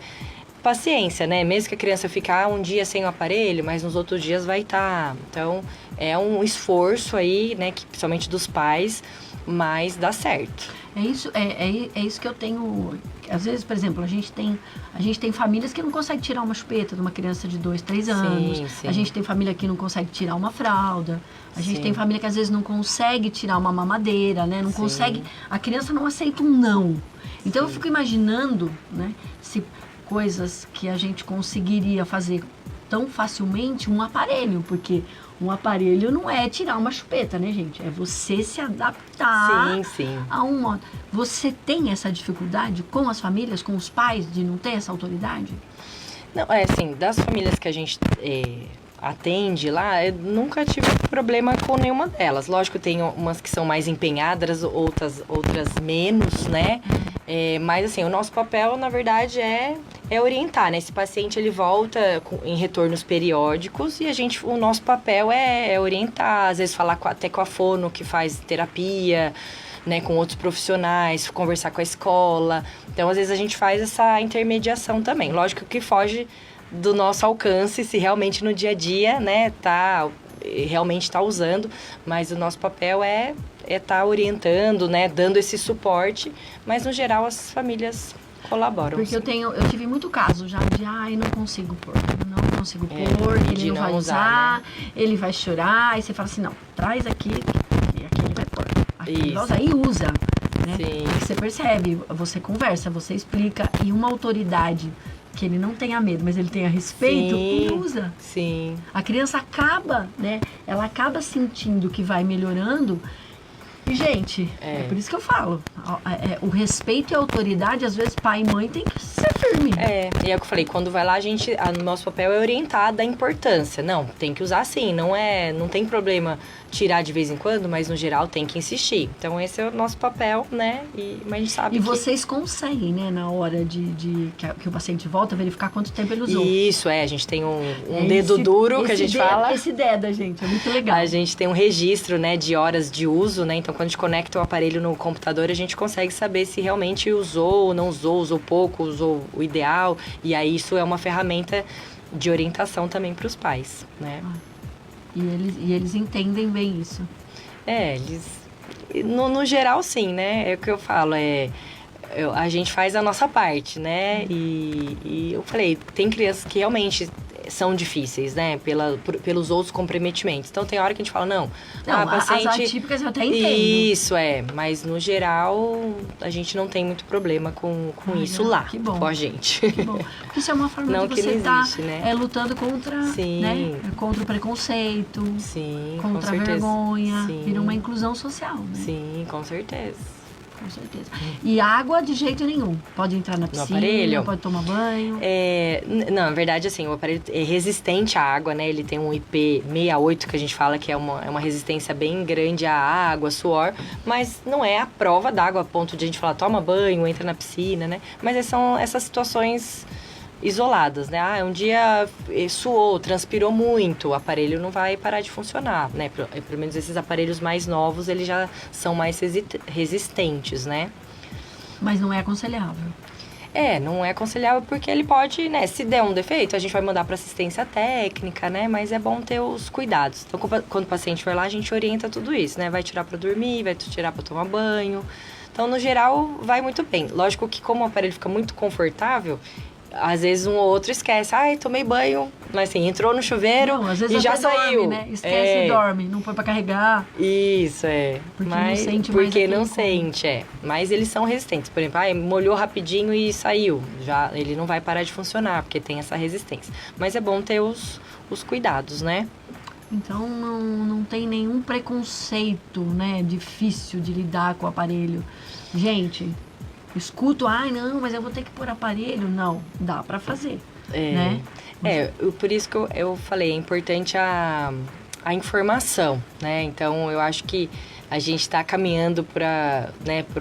paciência, né? Mesmo que a criança ficar um dia sem o aparelho, mas nos outros dias vai estar. Então, é um esforço aí, né? Que, principalmente dos pais, mas dá certo. É isso que eu tenho. Às vezes, por exemplo, a gente tem famílias que não conseguem tirar uma chupeta de uma criança de 2, 3 anos. Sim. A gente tem família que não consegue tirar uma fralda. A gente tem família que às vezes não consegue tirar uma mamadeira, né? Não consegue. A criança não aceita um não. Então eu fico imaginando, né? Se coisas que a gente conseguiria fazer tão facilmente, um aparelho, porque um aparelho não é tirar uma chupeta, né, gente? É você se adaptar a uma... Você tem essa dificuldade com as famílias, com os pais, de não ter essa autoridade? Não, assim, das famílias que a gente atende lá, eu nunca tive problema com nenhuma delas. Lógico, tem umas que são mais empenhadas, outras menos, né? Mas, assim, o nosso papel, na verdade, é orientar, né? Esse paciente, ele volta em retornos periódicos e o nosso papel é orientar, às vezes falar até com a fono que faz terapia, né? Com outros profissionais, conversar com a escola. Então, às vezes, a gente faz essa intermediação também. Lógico que foge do nosso alcance, se realmente no dia a dia, né? Realmente tá usando, mas o nosso papel é estar orientando, né, dando esse suporte, mas no geral as famílias colaboram. Porque eu tive muito caso já de, não consigo pôr, ele não vai usar, né? Ele vai chorar, e você fala assim, não, traz aqui, e aqui ele vai pôr. Aqui ele vai usar e usa, né? Sim. E você percebe, você conversa, você explica, e uma autoridade que ele não tenha medo, mas ele tenha respeito, ele usa. Sim. A criança acaba, né? Ela acaba sentindo que vai melhorando. E, gente, é por isso que eu falo. O respeito e a autoridade, às vezes, pai e mãe tem que ser firme. E é o que eu falei, quando vai lá, o nosso papel é orientar da importância. Não, tem que usar sim, não tem problema tirar de vez em quando, mas no geral tem que insistir. Então esse é o nosso papel, né? Mas a gente sabe vocês conseguem, né, na hora que o paciente volta, verificar quanto tempo ele usou. Isso, a gente tem um dedo duro que a gente fala. Esse dedo, gente, é muito legal. A gente tem um registro, né, de horas de uso, né? Então quando a gente conecta o aparelho no computador, a gente consegue saber se realmente usou ou não usou pouco, usou o ideal. E aí isso é uma ferramenta de orientação também para os pais, né? E eles entendem bem isso. Eles... No geral, sim, né? É o que eu falo, a gente faz a nossa parte, né? E eu falei, tem crianças que realmente são difíceis, né? Pelos outros comprometimentos. Então, tem hora que a gente fala, não a paciente... As atípicas eu até entendo. Isso, mas no geral, a gente não tem muito problema com isso lá, que bom. Com a gente. Que bom. Isso é uma forma não de você estar lutando contra, sim. Né? Contra o preconceito, sim, contra a vergonha, sim. vira uma inclusão social, né? Sim, com certeza. Com certeza. E água de jeito nenhum. Pode entrar na piscina, no aparelho, pode tomar banho. Não, na verdade, assim, o aparelho é resistente à água, né? Ele tem um IP68, que a gente fala que é uma resistência bem grande à água, suor. Mas não é a prova d'água a ponto de a gente falar, toma banho, entra na piscina, né? Mas são essas situações isoladas, né? Um dia suou, transpirou muito, o aparelho não vai parar de funcionar, né? Pelo menos esses aparelhos mais novos, eles já são mais resistentes, né? Mas não é aconselhável. Não é aconselhável porque ele pode, né? Se der um defeito, a gente vai mandar para assistência técnica, né? Mas é bom ter os cuidados. Então, quando o paciente vai lá, a gente orienta tudo isso, né? Vai tirar para dormir, vai tirar para tomar banho. Então, no geral, vai muito bem. Lógico que como o aparelho fica muito confortável, às vezes um ou outro esquece. Tomei banho, mas assim, entrou no chuveiro às vezes e já saiu. Dorme, né? Esquece e dorme, não foi pra carregar. Isso, Porque mas, não sente porque mais não sente, Mas eles são resistentes. Por exemplo, molhou rapidinho e saiu. Já, ele não vai parar de funcionar, porque tem essa resistência. Mas é bom ter os cuidados, né? Então não tem nenhum preconceito, né? Difícil de lidar com o aparelho. Gente... Escuto, não, mas eu vou ter que pôr aparelho. Não, dá pra fazer, né? Por isso que eu falei, é importante a informação, né? Então, eu acho que a gente está caminhando para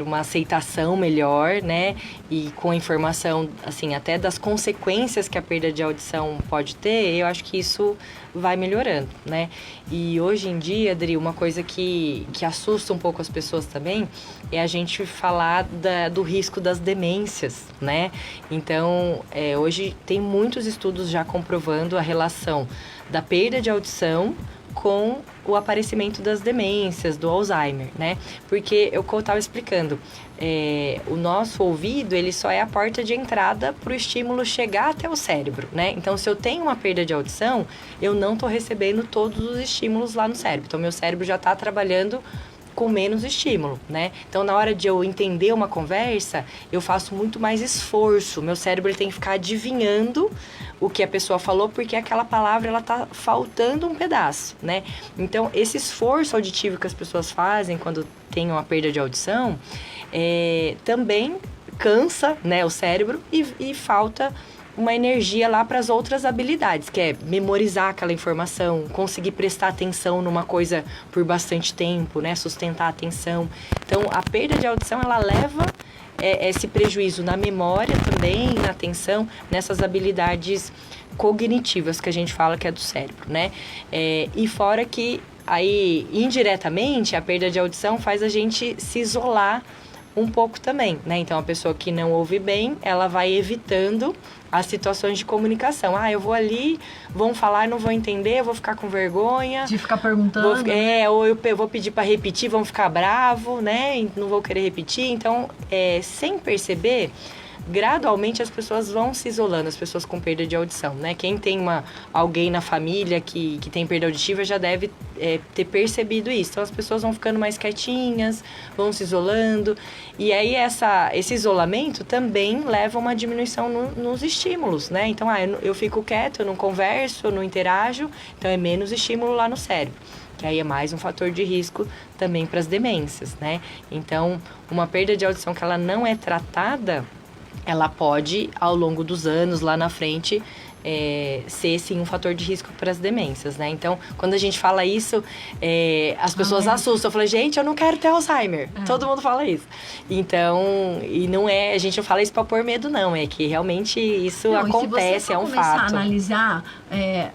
uma aceitação melhor, né? E com a informação, assim, até das consequências que a perda de audição pode ter, eu acho que isso vai melhorando, né? E hoje em dia, Adri, uma coisa que assusta um pouco as pessoas também é a gente falar do risco das demências, né? Então, hoje tem muitos estudos já comprovando a relação da perda de audição com o aparecimento das demências, do Alzheimer, né? Porque eu estava explicando, o nosso ouvido, ele só é a porta de entrada para o estímulo chegar até o cérebro, né? Então, se eu tenho uma perda de audição, eu não estou recebendo todos os estímulos lá no cérebro. Então, meu cérebro já está trabalhando com menos estímulo, né? Então, na hora de eu entender uma conversa, eu faço muito mais esforço. Meu cérebro ele tem que ficar adivinhando o que a pessoa falou, porque aquela palavra, ela tá faltando um pedaço, né? Então, esse esforço auditivo que as pessoas fazem quando tem uma perda de audição, também cansa, né, o cérebro e falta uma energia lá para as outras habilidades, que é memorizar aquela informação, conseguir prestar atenção numa coisa por bastante tempo, né? Sustentar a atenção. Então, a perda de audição, ela leva esse prejuízo na memória também, na atenção, nessas habilidades cognitivas que a gente fala que é do cérebro, né? E fora que, aí, indiretamente, a perda de audição faz a gente se isolar um pouco também, né? Então, a pessoa que não ouve bem, ela vai evitando as situações de comunicação. Eu vou ali, vão falar, não vou entender, eu vou ficar com vergonha. De ficar perguntando. Ou eu vou pedir para repetir, vão ficar bravo, né? Não vou querer repetir. Então, sem perceber, gradualmente as pessoas vão se isolando, as pessoas com perda de audição, né? Quem tem alguém na família que tem perda auditiva já deve ter percebido isso. Então, as pessoas vão ficando mais quietinhas, vão se isolando. E aí, esse isolamento também leva a uma diminuição nos estímulos, né? Então, eu fico quieto, eu não converso, eu não interajo, então é menos estímulo lá no cérebro. Que aí é mais um fator de risco também para as demências, né? Então, uma perda de audição que ela não é tratada, ela pode, ao longo dos anos, lá na frente, ser, sim, um fator de risco para as demências, né? Então, quando a gente fala isso, as pessoas assustam. Eu falo, gente, eu não quero ter Alzheimer. Todo mundo fala isso. Então, e não é... A gente não fala isso para pôr medo, não. É que realmente isso acontece, é um fato. Se você começar a analisar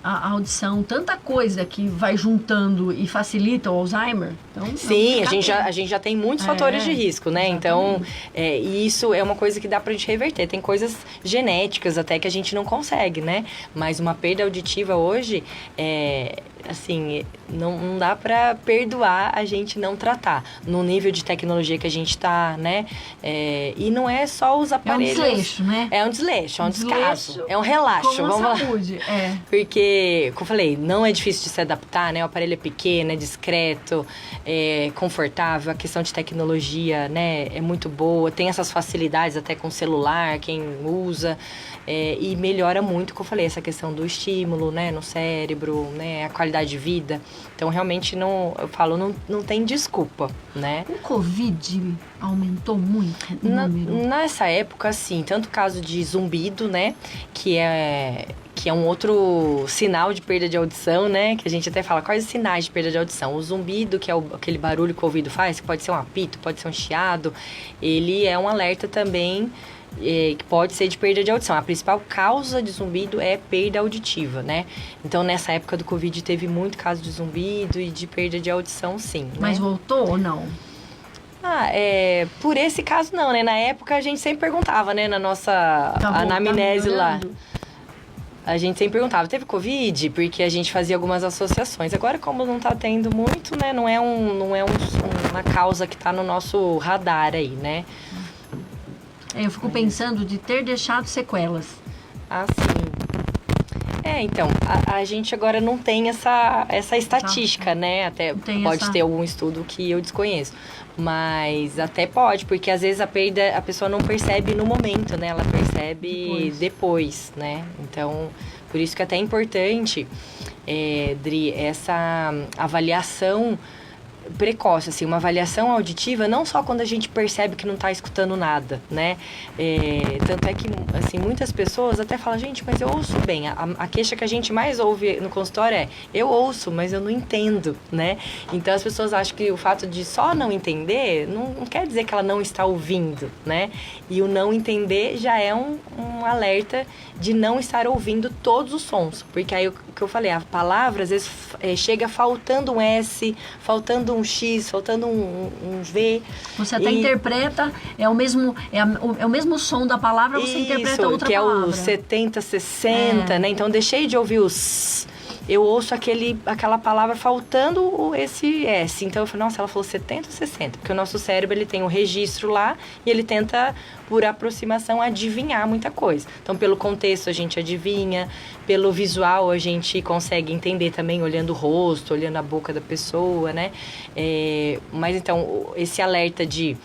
a audição, tanta coisa que vai juntando e facilita o Alzheimer... Então, sim, a gente já tem muitos fatores de risco, né? Exatamente. Então, e isso é uma coisa que dá pra gente reverter. Tem coisas genéticas até que a gente não consegue, né? Mas uma perda auditiva hoje, assim, não dá pra perdoar a gente não tratar. No nível de tecnologia que a gente tá, né? E não é só os aparelhos... É um desleixo, né? É um desleixo, é um descaso. É um relaxo, vamos lá. Saúde, Porque, como eu falei, não é difícil de se adaptar, né? O aparelho é pequeno, é discreto, é confortável. A questão de tecnologia, né? É muito boa. Tem essas facilidades até com celular, quem usa... e melhora muito, como eu falei, essa questão do estímulo, né, no cérebro, né, a qualidade de vida. Então, realmente, não tem desculpa, né? O Covid aumentou muito o número? Nessa época, sim, tanto o caso de zumbido, né, que é um outro sinal de perda de audição, né, que a gente até fala, quais os sinais de perda de audição? O zumbido, que é aquele barulho que o ouvido faz, que pode ser um apito, pode ser um chiado, ele é um alerta também que pode ser de perda de audição. A principal causa de zumbido é perda auditiva, né? Então, nessa época do Covid, teve muito caso de zumbido e de perda de audição, sim. Mas né? Voltou ou não? Por esse caso, não, né? Na época, a gente sempre perguntava, né? Na nossa anamnese lá. A gente sempre perguntava, teve Covid? Porque a gente fazia algumas associações. Agora, como não tá tendo muito, né? Não é uma causa que tá no nosso radar aí, né? Eu fico pensando de ter deixado sequelas. Sim. Então, a gente agora não tem essa estatística, né? Até pode ter algum estudo que eu desconheço. Mas até pode, porque às vezes a pessoa não percebe no momento, né? Ela percebe depois, né? Então, por isso que até é importante, Dri, essa avaliação precoce, assim, uma avaliação auditiva, não só quando a gente percebe que não está escutando nada, né? Tanto é que, assim, muitas pessoas até falam, gente, mas eu ouço bem. A queixa que a gente mais ouve no consultório é, eu ouço, mas eu não entendo, né? Então, as pessoas acham que o fato de só não entender, não quer dizer que ela não está ouvindo, né? E o não entender já é um alerta de não estar ouvindo todos os sons. Porque aí, o que eu falei, a palavra, às vezes, chega faltando um S, faltando um X, faltando um V. Você até interpreta, é o mesmo som da palavra, você interpreta outra palavra. Que é o 70, 60, né? Então, deixei de ouvir os... Eu ouço aquela palavra faltando esse S. Então, eu falei, nossa, ela falou 70 ou 60? Porque o nosso cérebro, ele tem um registro lá e ele tenta, por aproximação, adivinhar muita coisa. Então, pelo contexto, a gente adivinha. Pelo visual, a gente consegue entender também, olhando o rosto, olhando a boca da pessoa, né? Mas, então, esse alerta de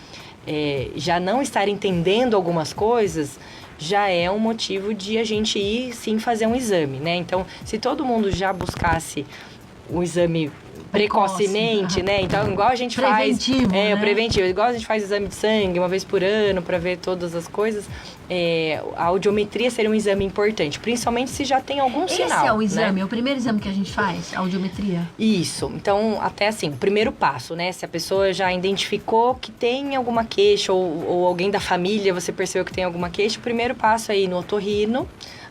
já não estar entendendo algumas coisas... já é um motivo de a gente ir, sim, fazer um exame, né? Então, se todo mundo já buscasse o exame precocemente, né? Então, igual a gente preventivo, faz... né? O preventivo. Igual a gente faz exame de sangue uma vez por ano para ver todas as coisas. A audiometria seria um exame importante, principalmente se já tem algum sinal. Esse é o exame, né? É o primeiro exame que a gente faz, a audiometria? Isso. Então, até assim, o primeiro passo, né? Se a pessoa já identificou que tem alguma queixa ou alguém da família, você percebeu que tem alguma queixa, o primeiro passo é ir no otorrino,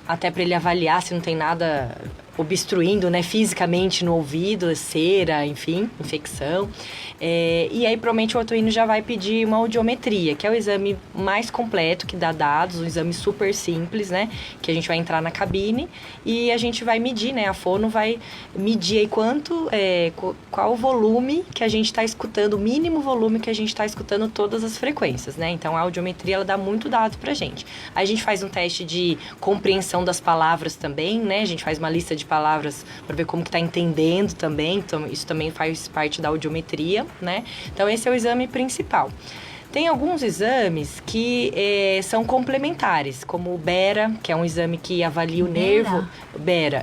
até para ele avaliar se não tem nada obstruindo, né, fisicamente no ouvido, cera, enfim, infecção. E aí, provavelmente, o otorrino já vai pedir uma audiometria, que é o exame mais completo, que dá dados, um exame super simples, né, que a gente vai entrar na cabine e a gente vai medir, né, a fono vai medir aí qual o volume que a gente está escutando, o mínimo volume que a gente está escutando todas as frequências, né, então a audiometria, ela dá muito dado pra gente. Aí a gente faz um teste de compreensão das palavras também, né, a gente faz uma lista de palavras para ver como que tá entendendo também, então isso também faz parte da audiometria, né? Então esse é o exame principal. Tem alguns exames que são complementares, como o Bera, que é um exame que avalia o nervo. Bera,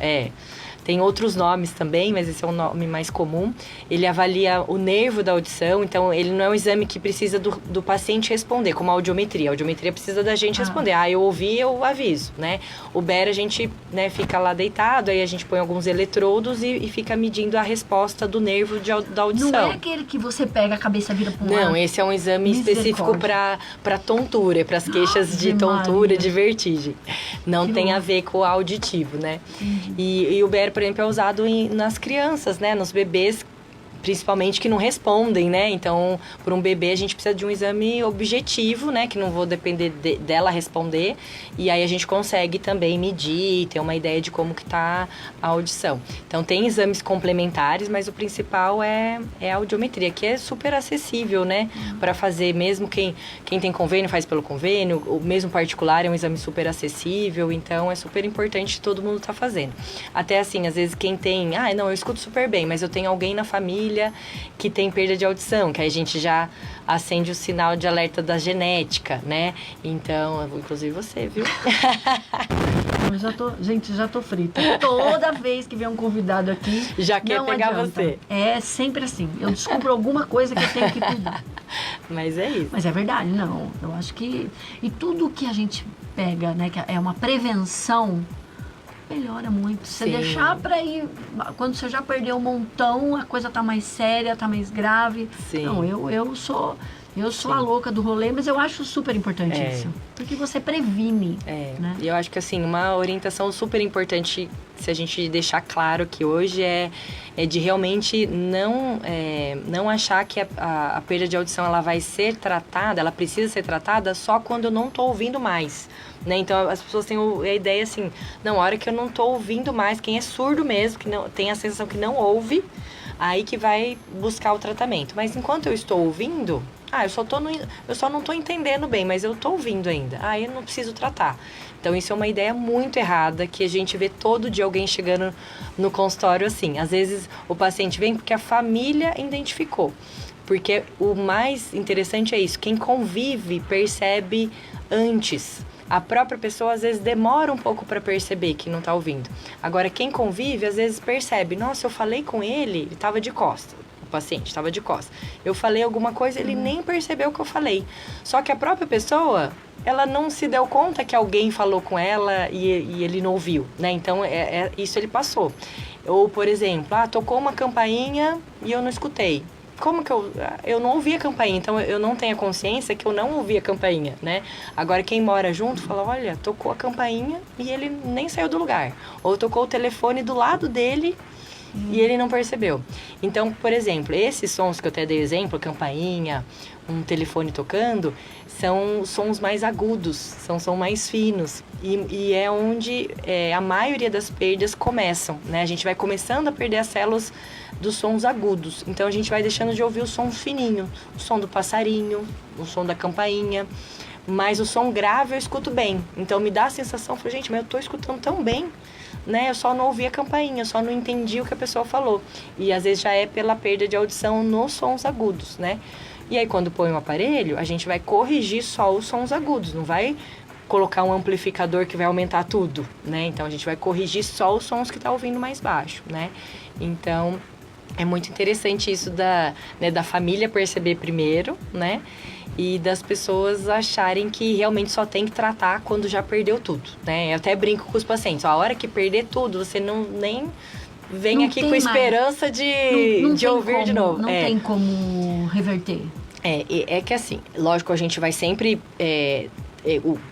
Tem outros nomes também, mas esse é o nome mais comum. Ele avalia o nervo da audição, então ele não é um exame que precisa do paciente responder, como a audiometria. A audiometria precisa da gente responder. Eu ouvi, eu aviso, né? O BER a gente, né, fica lá deitado, aí a gente põe alguns eletrodos e fica medindo a resposta do nervo da audição. Não é aquele que você pega, a cabeça vira para um lado? Não, esse é um exame específico para tontura, para as queixas de tontura, de vertigem. Não tem a ver com o auditivo, né? E o BER, por exemplo, é usado nas crianças, né? Nos bebês, principalmente que não respondem, né? Então, por um bebê, a gente precisa de um exame objetivo, né? Que não vou depender dela responder. E aí a gente consegue também medir, ter uma ideia de como que tá a audição. Então, tem exames complementares, mas o principal é a audiometria, que é super acessível, né? Para fazer, mesmo quem tem convênio faz pelo convênio, o mesmo particular é um exame super acessível, então é super importante todo mundo tá fazendo. Até assim, às vezes quem tem, não, eu escuto super bem, mas eu tenho alguém na família que tem perda de audição, que aí a gente já acende o sinal de alerta da genética, né? Então, inclusive você, viu? Já tô frita. Toda vez que vem um convidado aqui, já quer pegar adianta. Você. É sempre assim. Eu descubro alguma coisa que eu tenho que cuidar. Mas é isso. Mas é verdade, não. Eu acho que... E tudo que a gente pega, né, que é uma prevenção, melhora muito. Você deixar pra ir... Quando você já perdeu um montão, a coisa tá mais séria, tá mais grave. Sim. Não, eu sou a louca do rolê, mas eu acho super importante isso. Porque você previne. Né? E eu acho que, assim, uma orientação super importante, se a gente deixar claro que hoje é de realmente não achar que a perda de audição ela vai ser tratada, ela precisa ser tratada só quando eu não tô ouvindo mais. Né? Então, as pessoas têm a ideia assim, não, a hora que eu não tô ouvindo mais, quem é surdo mesmo, que não tem a sensação que não ouve, aí que vai buscar o tratamento. Mas enquanto eu estou ouvindo, eu só não tô entendendo bem, mas eu tô ouvindo ainda. Eu não preciso tratar. Então, isso é uma ideia muito errada, que a gente vê todo dia alguém chegando no consultório assim. Às vezes, o paciente vem porque a família identificou. Porque o mais interessante é isso, quem convive percebe antes. A própria pessoa, às vezes, demora um pouco para perceber que não está ouvindo. Agora, quem convive, às vezes, percebe. Nossa, eu falei com ele estava de costas. O paciente estava de costas. Eu falei alguma coisa, ele nem percebeu o que eu falei. Só que a própria pessoa, ela não se deu conta que alguém falou com ela e ele não ouviu, né? Então, isso ele passou. Ou, por exemplo, tocou uma campainha e eu não escutei. Como que eu não ouvi a campainha, então eu não tenho a consciência que eu não ouvi a campainha, né? Agora, quem mora junto fala, olha, tocou a campainha e ele nem saiu do lugar. Ou tocou o telefone do lado dele e ele não percebeu. Então, por exemplo, esses sons que eu até dei exemplo, campainha, um telefone tocando, são sons mais agudos, são mais finos. E é onde a maioria das perdas começam, né? A gente vai começando a perder as células dos sons agudos. Então, a gente vai deixando de ouvir o som fininho, o som do passarinho, o som da campainha. Mas o som grave eu escuto bem. Então, me dá a sensação, gente, mas eu tô escutando tão bem, né? Eu só não ouvi a campainha, eu só não entendi o que a pessoa falou. E, às vezes, já é pela perda de audição nos sons agudos, né? E aí, quando põe um aparelho, a gente vai corrigir só os sons agudos, não vai colocar um amplificador que vai aumentar tudo, né? Então, a gente vai corrigir só os sons que tá ouvindo mais baixo, né? Então, é muito interessante isso da família perceber primeiro, né? E das pessoas acharem que realmente só tem que tratar quando já perdeu tudo, né? Eu até brinco com os pacientes, a hora que perder tudo, você nem vem aqui com esperança de ouvir de novo. Não tem como reverter. É que assim, lógico, a gente vai sempre...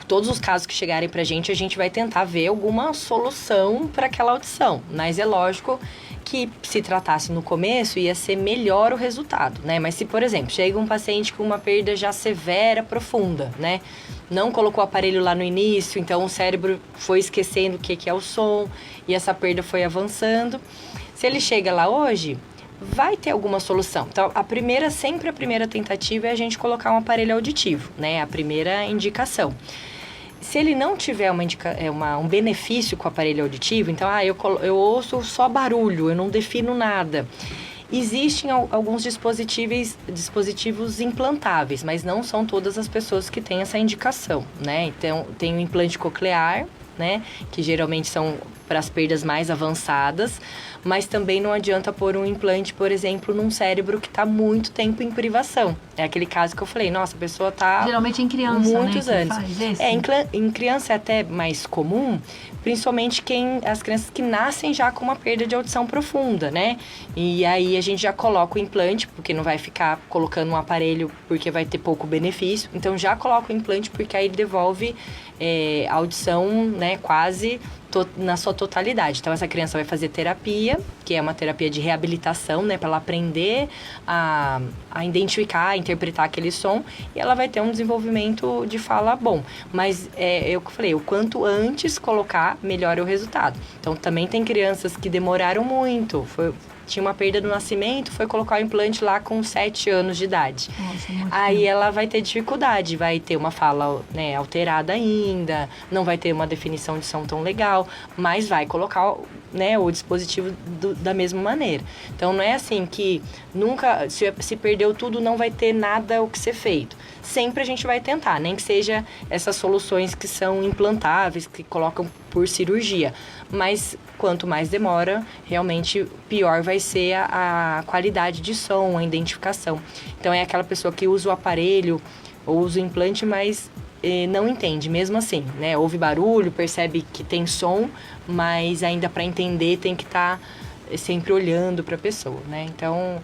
todos os casos que chegarem pra gente, a gente vai tentar ver alguma solução para aquela audição. Mas é lógico que se tratasse no começo, ia ser melhor o resultado, né? Mas se, por exemplo, chega um paciente com uma perda já severa, profunda, né? Não colocou o aparelho lá no início, então o cérebro foi esquecendo o que é o som e essa perda foi avançando. Se ele chega lá hoje, vai ter alguma solução. Então, sempre a primeira tentativa é a gente colocar um aparelho auditivo, né? A primeira indicação. Se ele não tiver um benefício com o aparelho auditivo, então, eu ouço só barulho, eu não defino nada. Existem alguns dispositivos implantáveis, mas não são todas as pessoas que têm essa indicação, né? Então, tem o implante coclear, né? Que geralmente são para as perdas mais avançadas, mas também não adianta pôr um implante, por exemplo, num cérebro que está muito tempo em privação. É aquele caso que eu falei, nossa, a pessoa está geralmente em criança, muitos né, anos. faz esse? Em criança é até mais comum, principalmente as crianças que nascem já com uma perda de audição profunda, né? E aí a gente já coloca o implante, porque não vai ficar colocando um aparelho porque vai ter pouco benefício. Então já coloca o implante porque aí ele devolve a audição, né, quase na sua totalidade. Então essa criança vai fazer terapia, que é uma terapia de reabilitação, né, para ela aprender a identificar, a interpretar aquele som, e ela vai ter um desenvolvimento de fala bom. Mas eu falei, o quanto antes colocar, melhor é o resultado. Então também tem crianças que demoraram muito, tinha uma perda no nascimento, foi colocar o implante lá com 7 anos de idade. Nossa, muito aí tempo. ela vai ter dificuldade, vai ter uma fala, né, alterada ainda, não vai ter uma definição de som tão legal, mas vai colocar, né, o dispositivo da mesma maneira. Então não é assim que nunca, se perdeu tudo, não vai ter nada o que ser feito. Sempre a gente vai tentar, nem que seja essas soluções que são implantáveis, que colocam por cirurgia. Mas quanto mais demora, realmente pior vai ser a qualidade de som, a identificação. Então é aquela pessoa que usa o aparelho ou usa o implante, mas não entende, mesmo assim, né? Ouve barulho, percebe que tem som, mas ainda para entender tem que estar sempre olhando para a pessoa, né? Então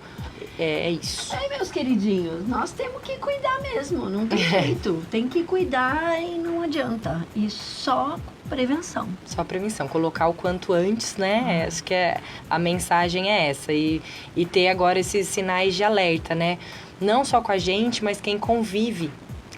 é isso. Ai, meus queridinhos, nós temos que cuidar mesmo, não tem jeito. Tem que cuidar e não adianta. E só prevenção. Só prevenção, colocar o quanto antes, né? Acho que a mensagem é essa. E ter agora esses sinais de alerta, né? Não só com a gente, mas quem convive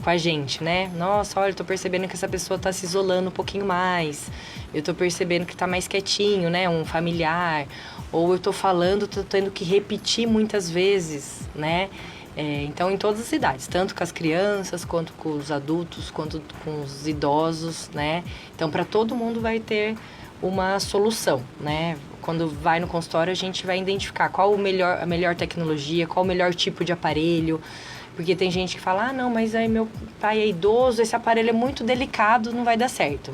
com a gente, né? Nossa, olha, eu tô percebendo que essa pessoa tá se isolando um pouquinho mais. Eu tô percebendo que tá mais quietinho, né? Um familiar. Ou eu tô falando, tô tendo que repetir muitas vezes, né? Então, em todas as idades, tanto com as crianças, quanto com os adultos, quanto com os idosos, né? Então, para todo mundo vai ter uma solução, né? Quando vai no consultório, a gente vai identificar qual a melhor tecnologia, qual o melhor tipo de aparelho. Porque tem gente que fala, não, mas aí meu pai é idoso, esse aparelho é muito delicado, não vai dar certo.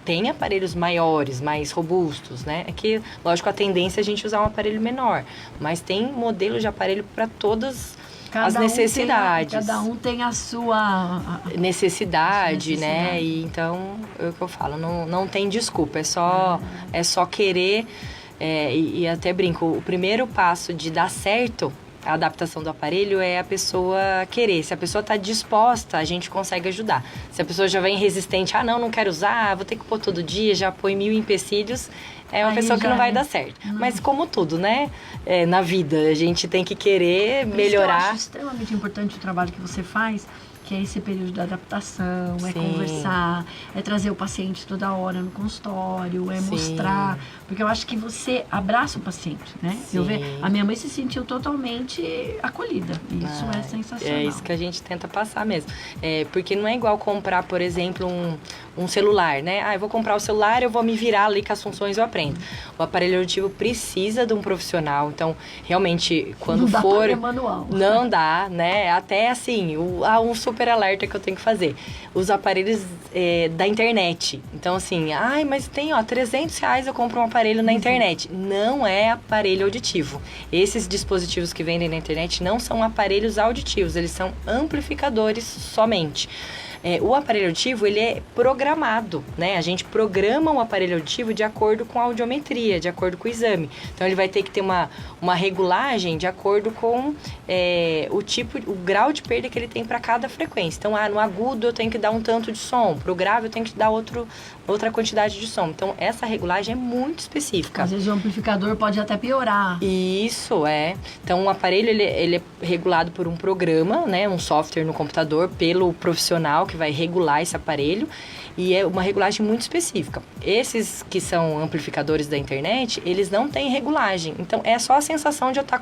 Tem aparelhos maiores, mais robustos, né? É que, lógico, a tendência é a gente usar um aparelho menor. Mas tem modelos de aparelho para todas as necessidades. Cada um tem a sua necessidade, né? E então, é o que eu falo, não tem desculpa, é só querer. E até brinco, o primeiro passo de dar certo a adaptação do aparelho é a pessoa querer. Se a pessoa está disposta, a gente consegue ajudar. Se a pessoa já vem resistente, não quero usar, vou ter que pôr todo dia, já põe 1000 empecilhos, é uma pessoa que não vai dar certo. Mas como tudo, né? Na vida, a gente tem que querer melhorar. Eu acho extremamente importante o trabalho que você faz, que é esse período de adaptação, é conversar, é trazer o paciente toda hora no consultório, é mostrar, porque eu acho que você abraça o paciente, né? A minha mãe se sentiu totalmente acolhida, e isso é sensacional. É isso que a gente tenta passar mesmo, porque não é igual comprar, por exemplo, um celular, né? Eu vou comprar o celular, eu vou me virar ali com as funções, eu aprendo. O aparelho auditivo precisa de um profissional, então, realmente, quando não for... Dá pra ver manual. Não dá, né? Até assim, um super alerta que eu tenho que fazer. Os aparelhos da internet. Então, assim, mas tem, R$300 eu compro um aparelho na internet. Não é aparelho auditivo. Esses dispositivos que vendem na internet não são aparelhos auditivos, eles são amplificadores somente. O aparelho auditivo, ele é programado, né? A gente programa o aparelho auditivo de acordo com a audiometria, de acordo com o exame. Então, ele vai ter que ter uma regulagem de acordo com o grau de perda que ele tem para cada frequência. Então, no agudo eu tenho que dar um tanto de som, pro grave eu tenho que dar outra quantidade de som. Então, essa regulagem é muito específica. Às vezes o amplificador pode até piorar. Isso, Então, o aparelho, ele é regulado por um programa, né? Um software no computador, pelo profissional que vai regular esse aparelho, e é uma regulagem muito específica. Esses que são amplificadores da internet, eles não têm regulagem. Então, é só a sensação de eu estar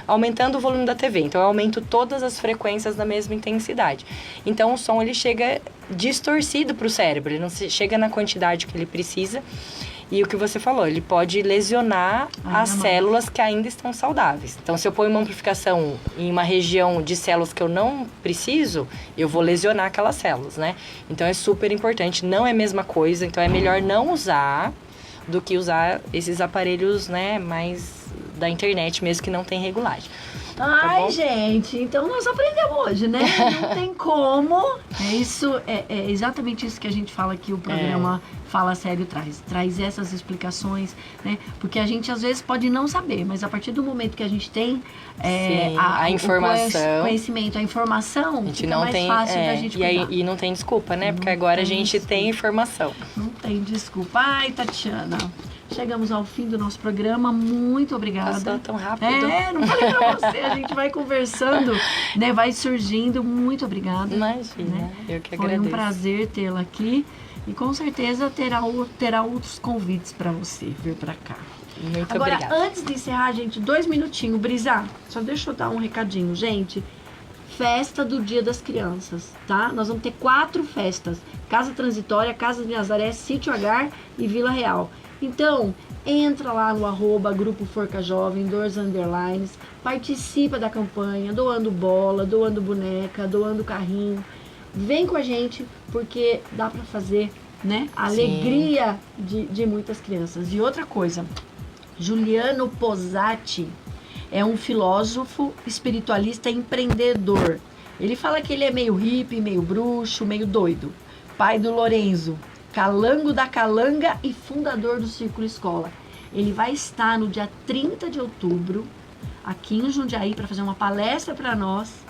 aumentando o volume da TV. Então, eu aumento todas as frequências na mesma intensidade. Então, o som, ele chega distorcido para o cérebro, ele não chega na quantidade que ele precisa. E o que você falou, ele pode lesionar as células que ainda estão saudáveis. Então, se eu ponho uma amplificação em uma região de células que eu não preciso, eu vou lesionar aquelas células, né? Então, é super importante. Não é a mesma coisa, então é melhor não usar. do que usar esses aparelhos, né, mais da internet mesmo, que não tem regulagem. Ai, bom? gente, então nós aprendemos hoje, né? Não tem como. É exatamente isso que a gente fala que o programa Fala Sério traz essas explicações, né? Porque a gente às vezes pode não saber, mas a partir do momento que a gente tem a informação, o conhecimento, a informação, a gente fica não mais tem, fácil da gente cuidar. E não tem desculpa, né? Porque Não agora a tem gente desculpa. tem informação. Não tem desculpa. Ai, Tatiana, chegamos ao fim do nosso programa. Muito obrigada. Passou tão rápido. Não falei pra você. A gente vai conversando, né? Vai surgindo. Muito obrigada. Imagina, né? Eu que Foi agradeço. um prazer tê-la aqui. E com certeza terá outros convites para você vir para cá. Muito Agora, obrigada. antes de encerrar, gente, 2 minutinhos. Brisa, só deixa eu dar um recadinho. Gente, festa do Dia das Crianças, tá? Nós vamos ter 4 festas. Casa Transitória, Casa de Nazaré, Sítio Agar e Vila Real. Então, entra lá no @Grupo Forca Jovem, Doors Underlines, participa da campanha, doando bola, doando boneca, doando carrinho. Vem com a gente, porque dá para fazer, né? A alegria de muitas crianças. E outra coisa, Juliano Posati é um filósofo, espiritualista e empreendedor. Ele fala que ele é meio hippie, meio bruxo, meio doido. Pai do Lorenzo, calango da Calanga e fundador do Círculo Escola. Ele vai estar no dia 30 de outubro, aqui em Jundiaí, para fazer uma palestra para nós,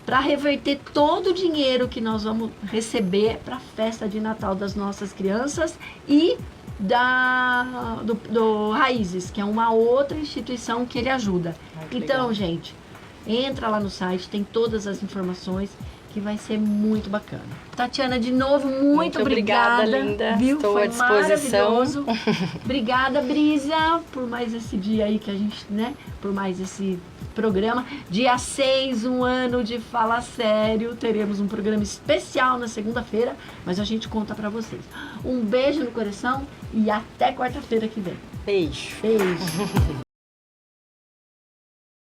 para reverter todo o dinheiro que nós vamos receber para a festa de Natal das nossas crianças e do Raízes, que é uma outra instituição que ele ajuda. Então, gente, entra lá no site, tem todas as informações, que vai ser muito bacana. Tatiana, de novo, muito obrigada, linda. Viu? Estou Foi à disposição. Maravilhoso. Obrigada, Brisa, por mais esse dia aí que a gente, né, por mais esse programa. Dia 6, 1 ano de Fala Sério. Teremos um programa especial na segunda-feira, mas a gente conta pra vocês. Um beijo no coração e até quarta-feira que vem. Beijo. Beijo.